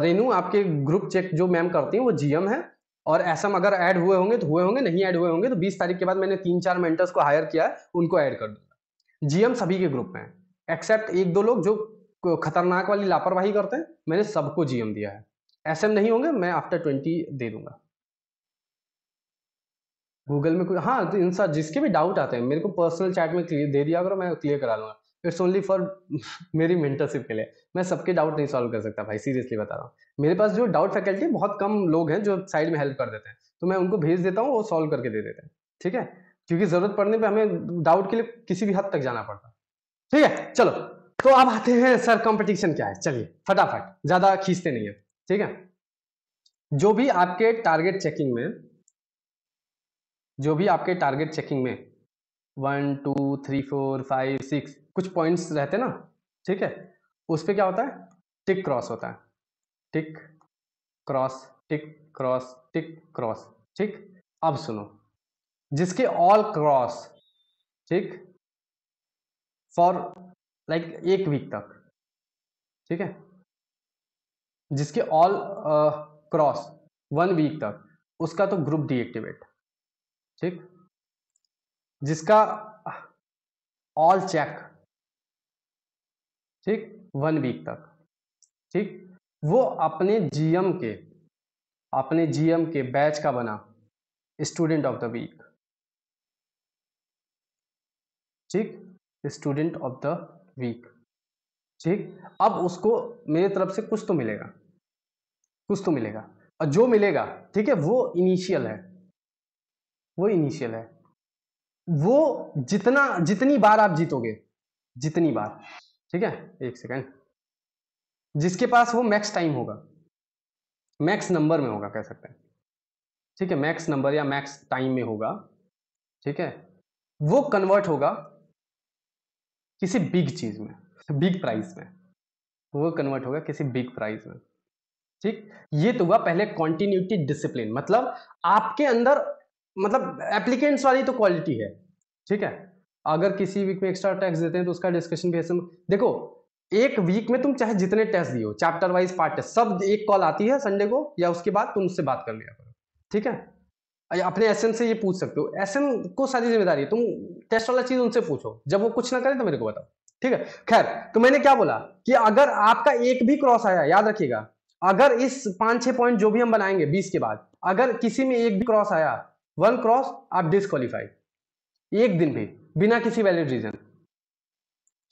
रेनू आपके ग्रुप चेक जो मैम करती हैं वो GM है, और SM अगर ऐड हुए होंगे तो हुए होंगे, नहीं ऐड हुए होंगे तो 20 तारीख के बाद मैंने 3-4 मेंटर्स को हायर किया है, उनको ऐड कर दूंगा। GM सभी के ग्रुप में है, एक्सेप्ट 1-2 लोग जो खतरनाक वाली लापरवाही करते हैं, मैंने सबको GM दिया है। SM नहीं होंगे, मैं आफ्टर 20 दे दूंगा। गूगल में कोई, हाँ तो इन सब जिसके भी डाउट आते हैं मेरे को पर्सनल चैट में क्लियर दे दिया करो, मैं क्लियर करा दूंगा। इट्स ओनली फॉर मेरी मेंटरशिप के लिए, मैं सबके डाउट नहीं सॉल्व कर सकता भाई, सीरियसली बता रहा हूँ। मेरे पास जो डाउट फैकल्टी बहुत कम लोग हैं जो साइड में हेल्प कर देते हैं, तो मैं उनको भेज देता हूँ, वो सॉल्व करके दे देते हैं, ठीक है, क्योंकि जरूरत पड़ने पर हमें डाउट के लिए किसी भी हद तक जाना पड़ता है, ठीक है। चलो तो अब आते हैं सर कंपटीशन क्या है, चलिए फटाफट, ज्यादा खींचते नहीं है, ठीक है। जो भी आपके टारगेट चेकिंग में 1 2 3 4 5 6 कुछ पॉइंट्स रहते हैं ना, ठीक है, उस पे क्या होता है, टिक क्रॉस होता है, tick cross tick cross tick cross, ठीक। अब सुनो, जिसके ऑल क्रॉस, ठीक, फॉर लाइक 1 वीक तक, ठीक है, जिसके ऑल क्रॉस 1 वीक तक, उसका तो ग्रुप डीएक्टिवेट, ठीक। जिसका ऑल चेक, ठीक, 1 वीक तक, ठीक, वो अपने जीएम के बैच का बना स्टूडेंट ऑफ द वीक, ठीक, स्टूडेंट ऑफ द वीक, ठीक। अब उसको मेरे तरफ से कुछ तो मिलेगा, और जो मिलेगा, ठीक है, वो इनिशियल है, वो जितनी बार आप जीतोगे, जितनी बार, ठीक है, एक सेकेंड, जिसके पास वो मैक्स टाइम होगा, मैक्स नंबर में होगा कह सकते हैं, ठीक है, मैक्स नंबर या मैक्स टाइम में होगा, ठीक है, वो कन्वर्ट होगा किसी बिग चीज में, बिग प्राइस में, वो कन्वर्ट होगा किसी बिग प्राइस में, ठीक। ये तो हुआ पहले कॉन्टिन्यूटी डिसिप्लिन, मतलब आपके अंदर, मतलब एप्लीकेंट्स वाली तो क्वालिटी है, ठीक है। अगर किसी वीक में एक्स्ट्रा टेस्ट देते हैं तो उसका डिस्कशन भी देखो, एक वीक में तुम चाहे जितने टेस्ट दियो, चैप्टर वाइज पार्ट टेस्ट, सब एक कॉल आती है संडे को, या उसके बाद तुम उससे बात कर लिया करो, ठीक है। अपने एसएन से ये पूछ सकते हो, एसएन को सारी जिम्मेदारी है, तुम टेस्ट वाला चीज उनसे पूछो, जब वो कुछ ना करे तो मेरे को बताओ, ठीक है। खैर, तो मैंने क्या बोला कि अगर आपका एक भी क्रॉस आया, याद रखिएगा, अगर इस 5-6 पॉइंट जो भी हम बनाएंगे 20 के बाद, अगर किसी में एक भी क्रॉस आया, 1 क्रॉस, आप डिस्क्वालीफाइड, एक दिन भी, बिना किसी वैलिड रीजन।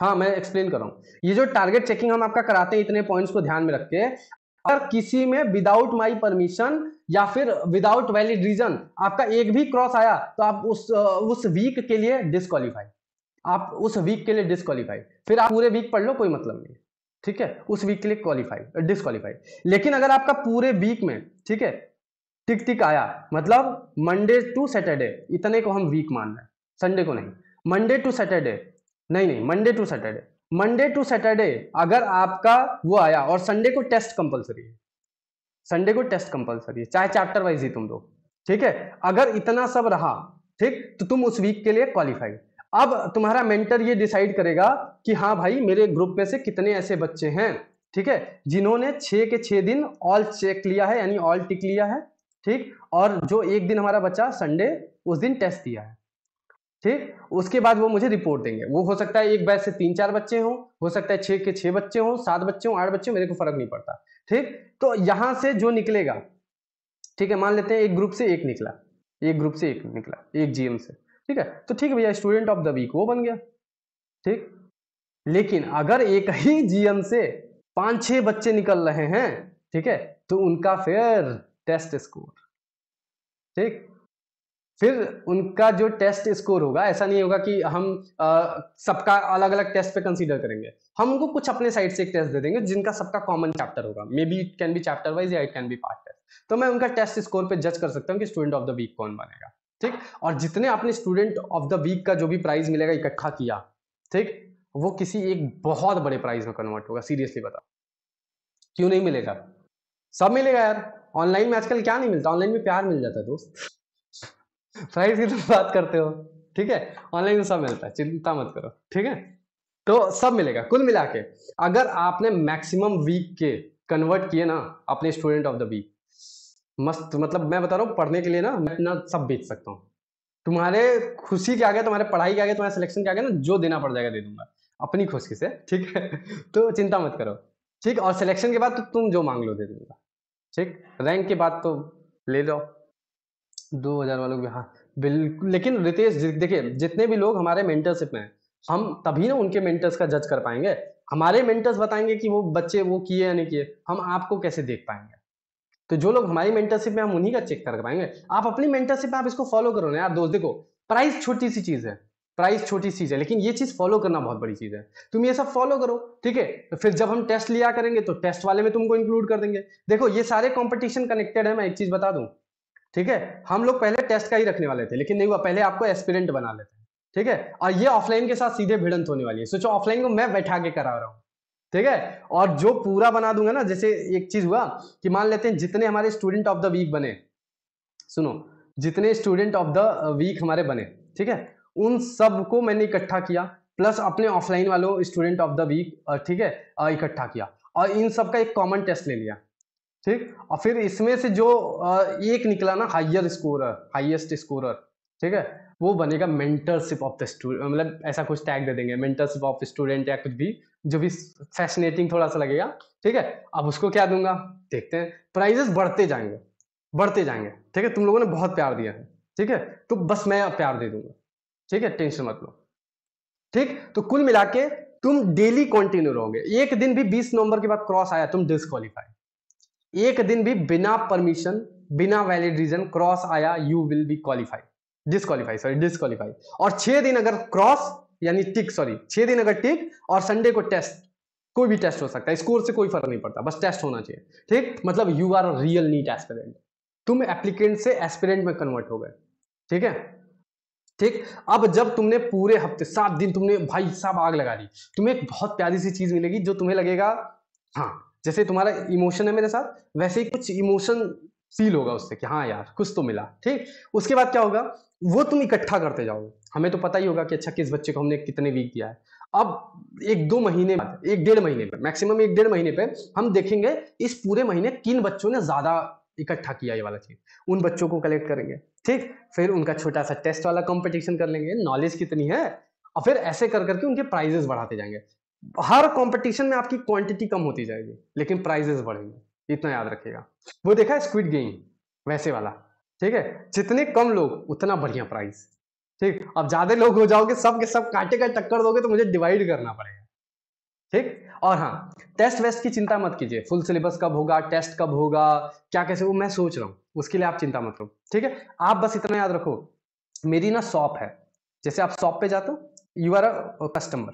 हाँ, मैं एक्सप्लेन कर रहा हूं, ये जो टारगेट चेकिंग हम आपका कराते हैं इतने पॉइंट्स को ध्यान में रख के, अगर किसी में विदाउट माई परमिशन या फिर विदाउट वैलिड रीजन आपका एक भी क्रॉस आया, तो आप उस वीक के लिए डिस्क्वालीफाई, आप उस वीक के लिए डिस्क्वालीफाई, फिर आप पूरे वीक पढ़ लो, कोई मतलब नहीं, ठीक है, उस वीक के लिए क्वालिफाई डिस्क्वालीफाई। लेकिन अगर आपका पूरे वीक में, ठीक है, टिक टिक आया, मतलब मंडे टू सैटरडे, इतने को हम वीक मान रहे हैं, संडे को नहीं, मंडे टू सैटरडे, नहीं, मंडे टू सैटरडे अगर आपका वो आया, और संडे को टेस्ट कंपलसरी है, चाहे चैप्टर वाइज ही तुम दो, ठीक है, अगर इतना सब रहा, ठीक, तो तुम उस वीक के लिए क्वालिफाई। अब तुम्हारा मेंटर ये डिसाइड करेगा कि हाँ भाई, मेरे ग्रुप में से कितने ऐसे बच्चे हैं, ठीक है, जिन्होंने 6 के 6 दिन ऑल चेक लिया है, यानी ऑल टिक लिया है, ठीक, और जो एक दिन हमारा बच्चा संडे, उस दिन टेस्ट दिया है, ठीक। उसके बाद वो मुझे रिपोर्ट देंगे, वो हो सकता है एक बैच से 3-4 बच्चे हो सकता है 6 के 6 बच्चे हो, 7 बच्चे हो, 8 बच्चे हो, मेरे को फर्क नहीं पड़ता, ठीक। तो यहां से जो निकलेगा, ठीक है, मान लेते हैं एक ग्रुप से एक निकला, एक जीएम से, ठीक है, तो ठीक है भैया, स्टूडेंट ऑफ द वीक वो बन गया, ठीक। लेकिन अगर एक ही जीएम से 5-6 बच्चे निकल रहे हैं, ठीक है, तो उनका फिर टेस्ट स्कोर, ठीक, फिर उनका जो टेस्ट स्कोर होगा, ऐसा नहीं होगा कि हम सबका अलग अलग टेस्ट पे कंसीडर करेंगे, हम उनको कुछ अपने साइड से एक टेस्ट दे देंगे जिनका सबका कॉमन चैप्टर होगा, may be it can be chapter wise या it can be part test, तो मैं उनका टेस्ट स्कोर पे जज कर सकता हूँ कि स्टूडेंट ऑफ द वीक कौन बनेगा, ठीक। और जितने आपने स्टूडेंट ऑफ द वीक का जो भी प्राइज मिलेगा इकट्ठा किया, ठीक, वो किसी एक बहुत बड़े प्राइज में कन्वर्ट होगा, सीरियसली बता, क्यों नहीं मिलेगा, सब मिलेगा यार, ऑनलाइन में आजकल क्या नहीं मिलता, ऑनलाइन में प्यार मिल जाता है दोस्त, प्राइस की तो बात करते हो, ठीक है, ऑनलाइन में सब मिलता है, चिंता मत करो, ठीक है, तो सब मिलेगा, कुल मिला के अगर आपने मैक्सिमम वीक के कन्वर्ट किए ना अपने स्टूडेंट ऑफ द वीक, मस्त, मतलब मैं बता रहा हूँ, पढ़ने के लिए ना मैं अपना सब बेच सकता हूँ, तुम्हारे खुशी के आगे, तुम्हारे पढ़ाई के आगे, तुम्हारे सिलेक्शन के आगे ना जो देना पड़ जाएगा दे दूंगा, अपनी खुशी से, ठीक है, तो चिंता मत करो, ठीक। और सिलेक्शन के बाद तो तुम जो मांग लो दे दूंगा, ठीक, रैंक के बाद तो ले लो 2000 वालों की, हाँ बिल्कुल। लेकिन रितेश देखिए, जितने भी लोग हमारे मेंटरशिप में हैं, हम तभी ना उनके मेंटर्स का जज कर पाएंगे, हमारे मेंटर्स बताएंगे कि वो बच्चे वो किए या नहीं किए, हम आपको कैसे देख पाएंगे, तो जो लोग हमारी मेंटरशिप में, हम उन्हीं का चेक कर पाएंगे। आप अपनी मेंटरशिप में आप इसको फॉलो करो ना यार दोस्त, देखो प्राइस छोटी सी चीज है, प्राइस छोटी चीज है, लेकिन ये चीज फॉलो करना बहुत बड़ी चीज है। तुम ये सब फॉलो करो, ठीक है। तो फिर जब हम टेस्ट लिया करेंगे तो टेस्ट वाले में तुमको इंक्लूड कर देंगे। देखो ये सारे कंपटीशन कनेक्टेड है, मैं एक चीज बता दूं, ठीक है। हम लोग पहले टेस्ट का ही रखने वाले थे, लेकिन नहीं हुआ, पहले आपको एस्पिरेंट बना लेते हैं, ठीक है। और ये ऑफलाइन के साथ सीधे भिड़ंत होने वाली है। सोचो ऑफलाइन को मैं बैठा के करा रहा हूं, ठीक है, और जो पूरा बना दूंगा ना, जैसे एक चीज हुआ कि मान लेते हैं जितने हमारे स्टूडेंट ऑफ द वीक बने, सुनो, जितने स्टूडेंट ऑफ द वीक हमारे बने, ठीक है, उन सबको मैंने इकट्ठा किया, प्लस अपने ऑफलाइन वालों स्टूडेंट ऑफ द वीक, ठीक है, इकट्ठा किया, और इन सब का एक कॉमन टेस्ट ले लिया, ठीक। और फिर इसमें से जो एक निकला ना हाइयर स्कोरर, हाईएस्ट स्कोरर, ठीक है, वो बनेगा मेंटरशिप ऑफ द स्टूडेंट, मतलब ऐसा कुछ टैग दे देंगे, मेंटरशिप ऑफ स्टूडेंट या कुछ भी, जो भी फैसिनेटिंग थोड़ा सा लगेगा, ठीक है। अब उसको क्या दूंगा, देखते हैं। प्राइजेस बढ़ते जाएंगे, बढ़ते जाएंगे, ठीक है। तुम लोगों ने बहुत प्यार दिया है, ठीक है, तो बस मैं प्यार दे दूंगा, ठीक है, टेंशन मत लो, ठीक। तो कुल मिला के तुम डेली कंटिन्यू रहोगे। एक दिन भी 20 नवंबर के बाद क्रॉस आया, तुम डिस्क्वालीफाई। एक दिन भी बिना परमिशन, बिना वैलिड रीजन क्रॉस आया, you will B qualify, disqualify, sorry disqualify. और 6 दिन अगर क्रॉस यानी टिक, सॉरी 6 दिन अगर टिक, और संडे को टेस्ट, कोई भी टेस्ट हो सकता है, स्कोर से कोई फर्क नहीं पड़ता, बस टेस्ट होना चाहिए, ठीक। मतलब you are a real NEET aspirant, तुम एप्लीकेंट से एस्पिरेंट में कन्वर्ट हो गए, ठीक है, ठीक। अब जब तुमने पूरे हफ्ते 7 दिन तुमने भाई साहब आग लगा दी, तुम्हें एक बहुत प्यारी सी चीज मिलेगी, जो तुम्हें लगेगा, हाँ, जैसे तुम्हारा इमोशन है मेरे साथ, वैसे ही कुछ इमोशन फील होगा उससे कि हाँ यार कुछ तो मिला, ठीक। उसके बाद क्या होगा, वो तुम इकट्ठा करते जाओगे। हमें तो पता ही होगा कि अच्छा किस बच्चे को हमने कितने वीक दिया है। अब 1-2 महीने बाद, 1-1.5 महीने पे, मैक्सिमम 1-1.5 महीने पे हम देखेंगे इस पूरे महीने किन बच्चों ने ज्यादा इकट्ठा किया ये वाला चीज, उन बच्चों को कलेक्ट करेंगे, ठीक। फिर उनका छोटा सा टेस्ट वाला कंपटीशन कर लेंगे, नॉलेज कितनी है, और फिर ऐसे कर करके उनके प्राइजेस बढ़ाते जाएंगे। हर कंपटीशन में आपकी क्वांटिटी कम होती जाएगी, लेकिन प्राइजेस बढ़ेंगे, इतना याद रखिएगा। वो देखा है स्क्विड गेम, वैसे वाला, ठीक है। जितने कम लोग उतना बढ़िया प्राइस, ठीक। अब ज्यादा लोग हो जाओगे, सब के सब कांटे का टक्कर दोगे तो मुझे डिवाइड करना पड़ेगा, ठीक। और हाँ, टेस्ट वेस्ट की चिंता मत कीजिए, फुल सिलेबस कब होगा, टेस्ट कब होगा, क्या कैसे, वो मैं सोच रहा हूँ, उसके लिए आप चिंता मत करो, ठीक है। आप बस इतना याद रखो, मेरी ना शॉप है, जैसे आप शॉप पे जाते हो, यू आर अ कस्टमर,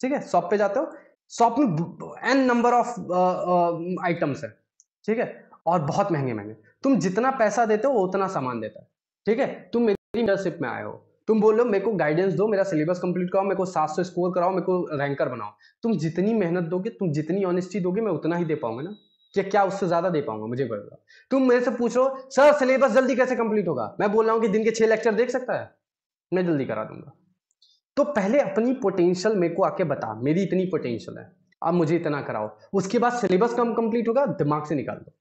ठीक है, शॉप पे जाते हो, शॉप में एन नंबर ऑफ आइटम्स है, ठीक है, और बहुत महंगे महंगे, तुम जितना पैसा देते हो वो उतना सामान देता है, ठीक है। तुम मेरी इंटर्नशिप में आए हो, तुम बोल रहे हो मेरे को गाइडेंस दो, मेरा सिलेबस कंप्लीट कराओ, मेरे को 700 स्कोर कराओ, मेरे को रैंकर बनाओ। तुम जितनी मेहनत दोगे, तुम जितनी ऑनेस्टी दोगे, मैं उतना ही दे पाऊंगा ना, क्या उससे ज्यादा दे पाऊंगा, मुझे बताओ। तुम मेरे से पूछ रहे हो सर सिलेबस जल्दी कैसे कंप्लीट होगा, मैं बोल रहा हूँ कि दिन के 6 लेक्चर देख सकता है, मैं जल्दी करा दूंगा। तो पहले अपनी पोटेंशियल मेरे को आके बता, मेरी इतनी पोटेंशियल है, अब मुझे इतना कराओ। उसके बाद सिलेबस कम कंप्लीट होगा, दिमाग से निकाल दो,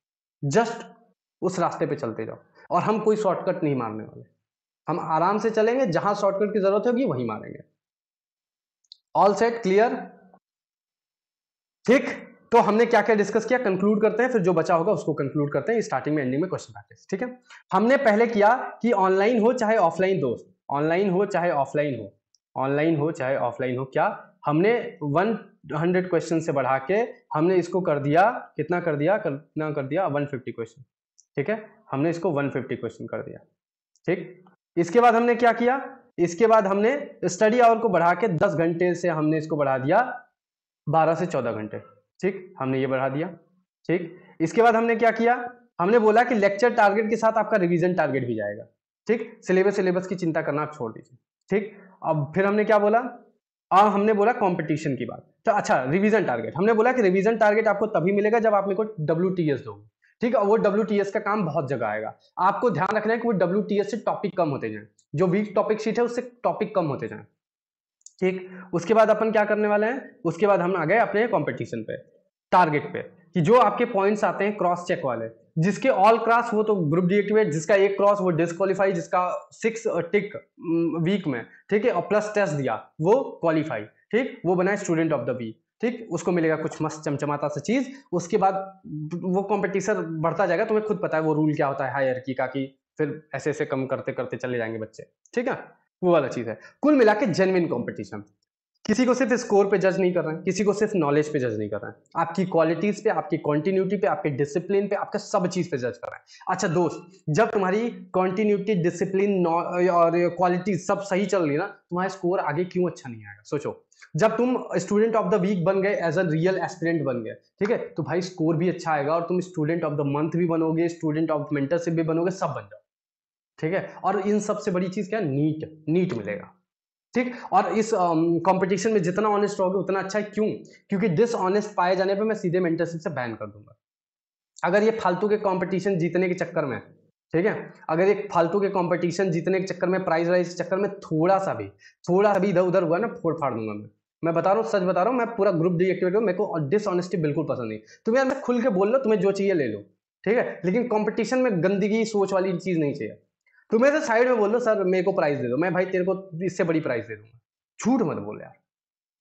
जस्ट उस रास्ते पे चलते जाओ। और हम कोई शॉर्टकट नहीं मारने वाले, हम आराम से चलेंगे, जहां शॉर्टकट की जरूरत होगी वहीं मारेंगे। ऑल सेट, क्लियर, ठीक। तो हमने क्या क्या डिस्कस किया, कंक्लूड करते हैं, फिर जो बचा होगा उसको कंक्लूड करते हैं, स्टार्टिंग में एंडिंग में क्वेश्चन प्रैक्टिस, ठीक है। हमने पहले किया कि ऑनलाइन हो चाहे ऑफलाइन, दोस्त ऑनलाइन हो चाहे ऑफलाइन हो, ऑनलाइन हो चाहे ऑफलाइन हो, क्या हमने 100 क्वेश्चन से बढ़ा के हमने इसको कर दिया, कितना कर दिया, 150 क्वेश्चन, ठीक है। हमने इसको 150 क्वेश्चन कर दिया, ठीक। इसके बाद हमने क्या किया, इसके बाद हमने स्टडी आवर को बढ़ा के 10 घंटे से हमने इसको बढ़ा दिया 12 से 14 घंटे, ठीक, हमने ये बढ़ा दिया, ठीक। इसके बाद हमने क्या किया, हमने बोला कि लेक्चर टारगेट के साथ आपका रिवीजन टारगेट भी जाएगा, ठीक। सिलेबस की चिंता करना आप छोड़ दीजिए, ठीक। अब फिर हमने क्या बोला, हमने बोला कंपटीशन की बात, तो अच्छा रिवीजन टारगेट, हमने बोला कि रिवीजन टारगेट आपको तभी मिलेगा जब आप मेरे को WTS दोगे, ठीक है। वो WTS का काम बहुत जगह आएगा, आपको ध्यान रखना है कि वो WTS से टॉपिक कम होते जाए, जो वीक टॉपिक शीट है उससे टॉपिक कम होते जाए, ठीक। उसके बाद अपन क्या करने वाले हैं, उसके बाद हम आ गए अपने कंपटीशन पे, टारगेट पे, कि जो आपके पॉइंट्स आते हैं क्रॉस चेक वाले, जिसके ऑल क्रॉस वो तो ग्रुप डीएक्टिवेट, जिसका एक क्रॉस वो डिस्क्वालीफाई, जिसका 6 टिक वीक में, ठीक है, और प्लस टेस्ट दिया वो क्वालिफाई, ठीक, वो बना स्टूडेंट ऑफ द वीक, ठीक। उसको मिलेगा कुछ मस्त चमचमाता सा चीज। उसके बाद वो कंपटीशन बढ़ता जाएगा, तुम्हें खुद पता है वो रूल क्या होता है हायरार्की का, कि फिर ऐसे ऐसे कम करते करते चले जाएंगे बच्चे, ठीक है, वो वाला चीज है। कुल मिला के जेन्युइन कंपटीशन, किसी को सिर्फ स्कोर पे जज नहीं कर रहे हैं, किसी को सिर्फ नॉलेज पे जज नहीं कर रहे हैं, आपकी क्वालिटीज पे, आपकी कंटिन्यूटी पे, आपके डिसिप्लिन पे, आपका सब चीज पे जज कर रहे हैं। अच्छा दोस्त, जब तुम्हारी कंटिन्यूटी, डिसिप्लिन और क्वालिटी सब सही चल रही है ना, तुम्हारा स्कोर आगे क्यों अच्छा नहीं आएगा? सोचो, जब तुम स्टूडेंट ऑफ द वीक बन गए, एज अ रियल एस्पिरेंट बन गए, ठीक है, तो भाई स्कोर भी अच्छा आएगा और तुम स्टूडेंट ऑफ द मंथ भी बनोगे, स्टूडेंट ऑफ मेंटरशिप भी बनोगे, सब बन जाओ, ठीक है। और इन सबसे बड़ी चीज क्या? नीट, नीट मिलेगा, ठीक। और इस कंपटीशन में जितना ऑनेस्ट रहोगे उतना अच्छा है। क्यों? क्योंकि डिसऑनेस्ट पाए जाने पे मैं सीधे मेंटरशिप से बैन कर दूंगा। अगर ये फालतू के कंपटीशन जीतने के चक्कर में, ठीक है, अगर ये फालतू के कंपटीशन जीतने के चक्कर में, प्राइज राइज के चक्कर में थोड़ा सा भी इधर उधर हुआ ना, फोड़ फाड़ दूंगा मैं बता रहा हूँ, सच बता रहा हूँ, मैं पूरा ग्रुप डीएक्टिवेट करूँ। मेरे को डिसऑनेस्टी बिल्कुल पसंद नहीं। तुम यार मैं खुल के बोल लो, तुम्हें जो चाहिए ले लो, ठीक है, लेकिन कंपटीशन में गंदगी सोच वाली चीज नहीं चाहिए। तुम्हें तो साइड में बोल दो, सर मेरे को प्राइज दे दो, मैं भाई तेरे को इससे बड़ी प्राइज दे दूंगा। झूठ मत बोल यार,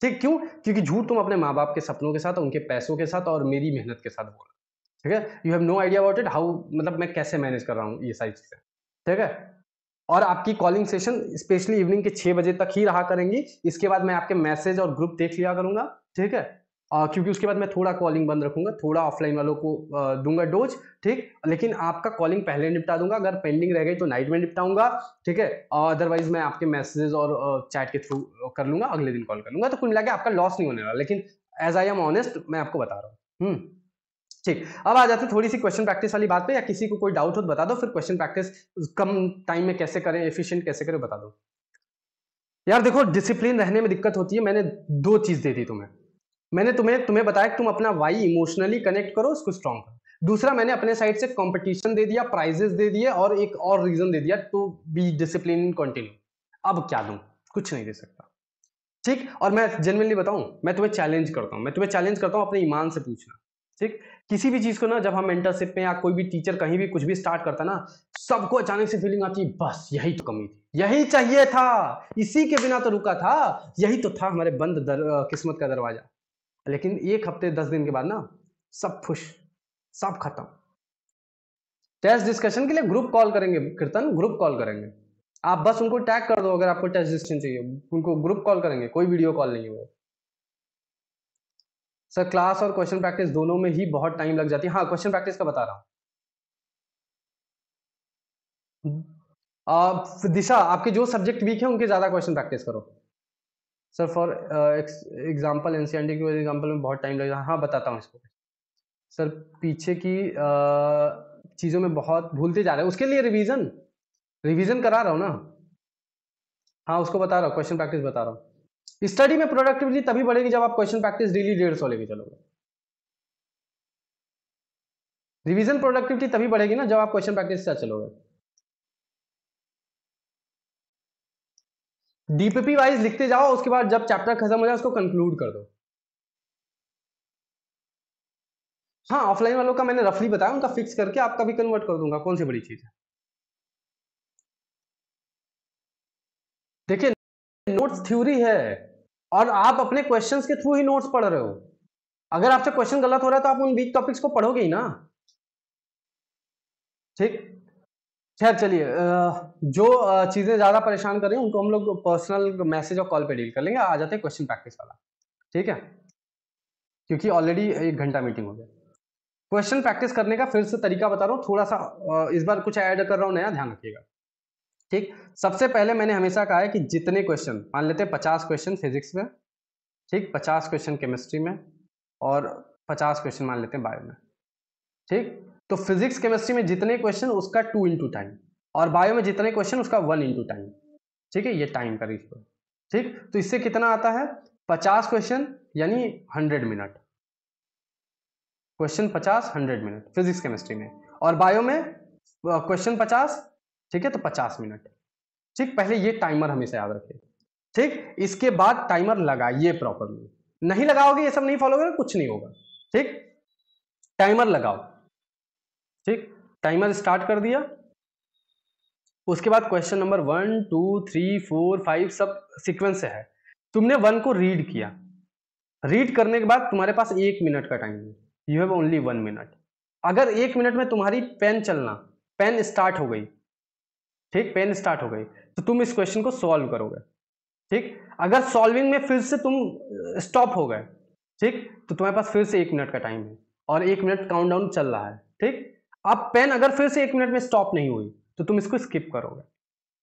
ठीक। क्यों? क्योंकि झूठ तुम अपने माँ बाप के सपनों के साथ, उनके पैसों के साथ और मेरी मेहनत के साथ बोल रहे हो, ठीक है। You have no idea about it, how, मतलब मैं कैसे मैनेज कर रहा हूँ ये सारी चीजें, ठीक है। और आपकी कॉलिंग सेशन स्पेशली इवनिंग के 6 बजे तक ही रहा करेंगी। इसके बाद मैं आपके मैसेज और ग्रुप देख लिया करूंगा, ठीक है। क्योंकि उसके बाद मैं थोड़ा कॉलिंग बंद रखूंगा, थोड़ा ऑफलाइन वालों को दूंगा डोज, ठीक। लेकिन आपका कॉलिंग पहले निपटा दूंगा, अगर पेंडिंग रह गई तो नाइट में निपटाऊंगा, ठीक है। अदरवाइज मैं आपके मैसेजेस और चैट के थ्रू कर लूंगा, अगले दिन कॉल कर लूंगा। तो कुल मिला के आपका लॉस नहीं होने वाला, लेकिन एज आई एम ऑनेस्ट मैं आपको बता रहा हूँ। ठीक। अब आ जाते हैं थोड़ी सी क्वेश्चन प्रैक्टिस वाली बात पे, या किसी को कोई डाउट हो तो बता दो, फिर क्वेश्चन प्रैक्टिस कम टाइम में कैसे करें, एफिशिएंट कैसे करें, बता दो। यार देखो, डिसिप्लिन रहने में दिक्कत होती है। मैंने 2 चीज दे दी तुम्हें। मैंने तुम्हें तुम्हें बताया कि तुम अपना वाई इमोशनली कनेक्ट करो, उसको स्ट्रॉन्ग करो। दूसरा, मैंने अपने साइड से कंपटीशन दे दिया, प्राइजेस दे दिए, और एक और रीजन दे दिया to be discipline in continue. अब क्या दूं? कुछ नहीं दे सकता, ठीक। और मैं जेन्युइनली बताऊं, मैं तुम्हें चैलेंज करता हूं, अपने ईमान से पूछना, ठीक। किसी भी चीज को ना, जब हम मेंटरशिप में या कोई भी टीचर कहीं भी कुछ भी स्टार्ट करता ना, सबको अचानक से फीलिंग आती है, बस यही तो कमी थी, यही चाहिए था, इसी के बिना तो रुका था, यही तो था हमारे बंद किस्मत का दरवाजा। लेकिन 1 हफ्ते 10 दिन के बाद ना, सब खुश, सब खत्म। टेस्ट डिस्कशन के लिए ग्रुप कॉल करेंगे कीर्तन, ग्रुप कॉल करेंगे। आप बस उनको टैग कर दो, अगर आपको टेस्ट डिस्कशन चाहिए, उनको ग्रुप कॉल करेंगे, कोई वीडियो कॉल नहीं है वो। सर क्लास और क्वेश्चन प्रैक्टिस दोनों में ही बहुत टाइम लग जाती है। हाँ, क्वेश्चन प्रैक्टिस का बता रहा हूँ। दिशा, आपके जो सब्जेक्ट वीक है उनके ज्यादा क्वेश्चन प्रैक्टिस करो। सर फॉर एग्जाम्पल एनसीईआरटी के एग्जाम्पल में बहुत टाइम लगेगा। हाँ, बताता हूँ इसको। सर पीछे की चीजों में बहुत भूलते जा रहे हैं, उसके लिए रिवीजन रिवीजन करा रहा हूँ ना। हाँ, उसको बता रहा हूँ, क्वेश्चन प्रैक्टिस बता रहा हूँ। स्टडी में प्रोडक्टिविटी तभी बढ़ेगी जब आप क्वेश्चन प्रैक्टिस डेली 150 लेके चलोगे। रिवीजन प्रोडक्टिविटी तभी बढ़ेगी ना जब आप क्वेश्चन प्रैक्टिस से चलोगे। डीपीपी वाइज लिखते जाओ, उसके बाद जब चैप्टर खत्म हो जाए उसको कंक्लूड कर दो। हाँ, ऑफलाइन वालों का मैंने रफली बताया, उनका फिक्स करके आपका भी कन्वर्ट कर दूंगा, कौन सी बड़ी चीज है। देखिए, नोट्स थ्योरी है, और आप अपने क्वेश्चंस के थ्रू ही नोट्स पढ़ रहे हो। अगर आपसे क्वेश्चन गलत हो रहा है तो आप उन वीक टॉपिक्स को पढ़ोगे ही ना, ठीक। खैर चलिए, जो चीजें ज्यादा परेशान कर रही हैं उनको हम लोग पर्सनल मैसेज और कॉल पे डील कर लेंगे। आ जाते हैं क्वेश्चन प्रैक्टिस वाला, ठीक है, क्योंकि ऑलरेडी 1 घंटा मीटिंग हो गया। क्वेश्चन प्रैक्टिस करने का फिर से तरीका बता रहा हूँ, थोड़ा सा इस बार कुछ ऐड कर रहा हूँ नया, ध्यान रखिएगा, ठीक। सबसे पहले मैंने हमेशा कहा है कि जितने क्वेश्चन, मान लेते हैं 50 क्वेश्चन फिजिक्स में, ठीक, 50 क्वेश्चन केमिस्ट्री में, और 50 क्वेश्चन मान लेते हैं बायो में, ठीक। तो फिजिक्स केमिस्ट्री में जितने क्वेश्चन उसका 2 इंटू टाइम, और बायो में जितने क्वेश्चन उसका 1 इंटू टाइम, ठीक है, ये टाइम का रेशियो, ठीक। तो इससे कितना आता है? 50 क्वेश्चन यानी 100 minute, question 50 100 minute physics chemistry में, और बायो में क्वेश्चन 50, ठीक है, तो 50 मिनट, ठीक। पहले ये टाइमर हमेशा याद रखिए, ठीक। इसके बाद टाइमर लगाइए प्रॉपरली, नहीं लगाओगे, ये सब नहीं फॉलो करोगे, कुछ नहीं होगा, ठीक। टाइमर लगाओ, ठीक। टाइमर स्टार्ट कर दिया, उसके बाद क्वेश्चन नंबर 1 2 3 4 5 सब सीक्वेंस से है। तुमने 1 को रीड किया, रीड करने के बाद तुम्हारे पास 1 मिनट का टाइम है, यू हैव ओनली 1 मिनट। अगर 1 मिनट में तुम्हारी पेन चलना, पेन स्टार्ट हो गई, ठीक, पेन स्टार्ट हो गई, तो तुम इस क्वेश्चन को सॉल्व करोगे, ठीक, अगर सॉल्विंग में फिर से तुम स्टॉप हो गए, ठीक, तो तुम्हारे पास फिर से 1 मिनट का टाइम है और 1 मिनट काउंटडाउन चल रहा है, ठीक। अब पेन अगर फिर से 1 मिनट में स्टॉप नहीं हुई तो तुम इसको स्किप करोगे,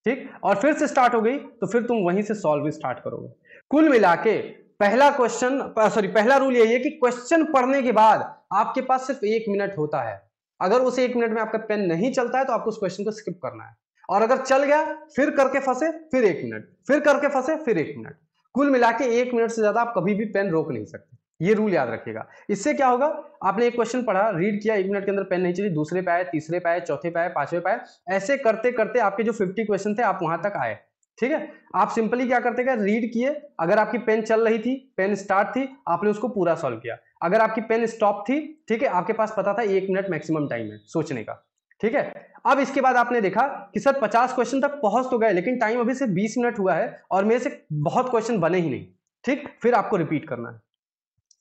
ठीक, और फिर से स्टार्ट हो गई तो फिर तुम वहीं से सॉल्व स्टार्ट करोगे। कुल मिला के पहला क्वेश्चन, सॉरी, पहला रूल यही है कि क्वेश्चन पढ़ने के बाद आपके पास सिर्फ 1 मिनट होता है। अगर उस 1 मिनट में आपका पेन नहीं चलता है तो आपको उस क्वेश्चन को स्किप करना है, और अगर चल गया फिर करके फंसे फिर 1 मिनट, फिर करके फंसे फिर 1 मिनट। कुल मिला के 1 मिनट से ज्यादा आप कभी भी पेन रोक नहीं सकते, ये रूल याद रखिएगा। इससे क्या होगा, आपने एक क्वेश्चन पढ़ा, रीड किया, 1 मिनट के अंदर पेन नहीं चली, दूसरे पे आए, तीसरे पे आए, चौथे पे आए, पांचवें पे आए, ऐसे करते करते आपके जो 50 क्वेश्चन थे आप वहां तक आए, ठीक है। आप सिंपली क्या करते हैं, रीड किए, अगर आपकी पेन चल रही थी, पेन स्टार्ट थी, आपने उसको पूरा सॉल्व किया। अगर आपकी पेन स्टॉप थी, ठीक है, आपके पास पता था 1 मिनट मैक्सिमम टाइम है सोचने का, ठीक है। अब इसके बाद आपने देखा कि सर 50 क्वेश्चन तक पहुंच तो गए लेकिन टाइम अभी से 20 मिनट हुआ है और मेरे से बहुत क्वेश्चन बने ही नहीं, ठीक, फिर आपको रिपीट करना है।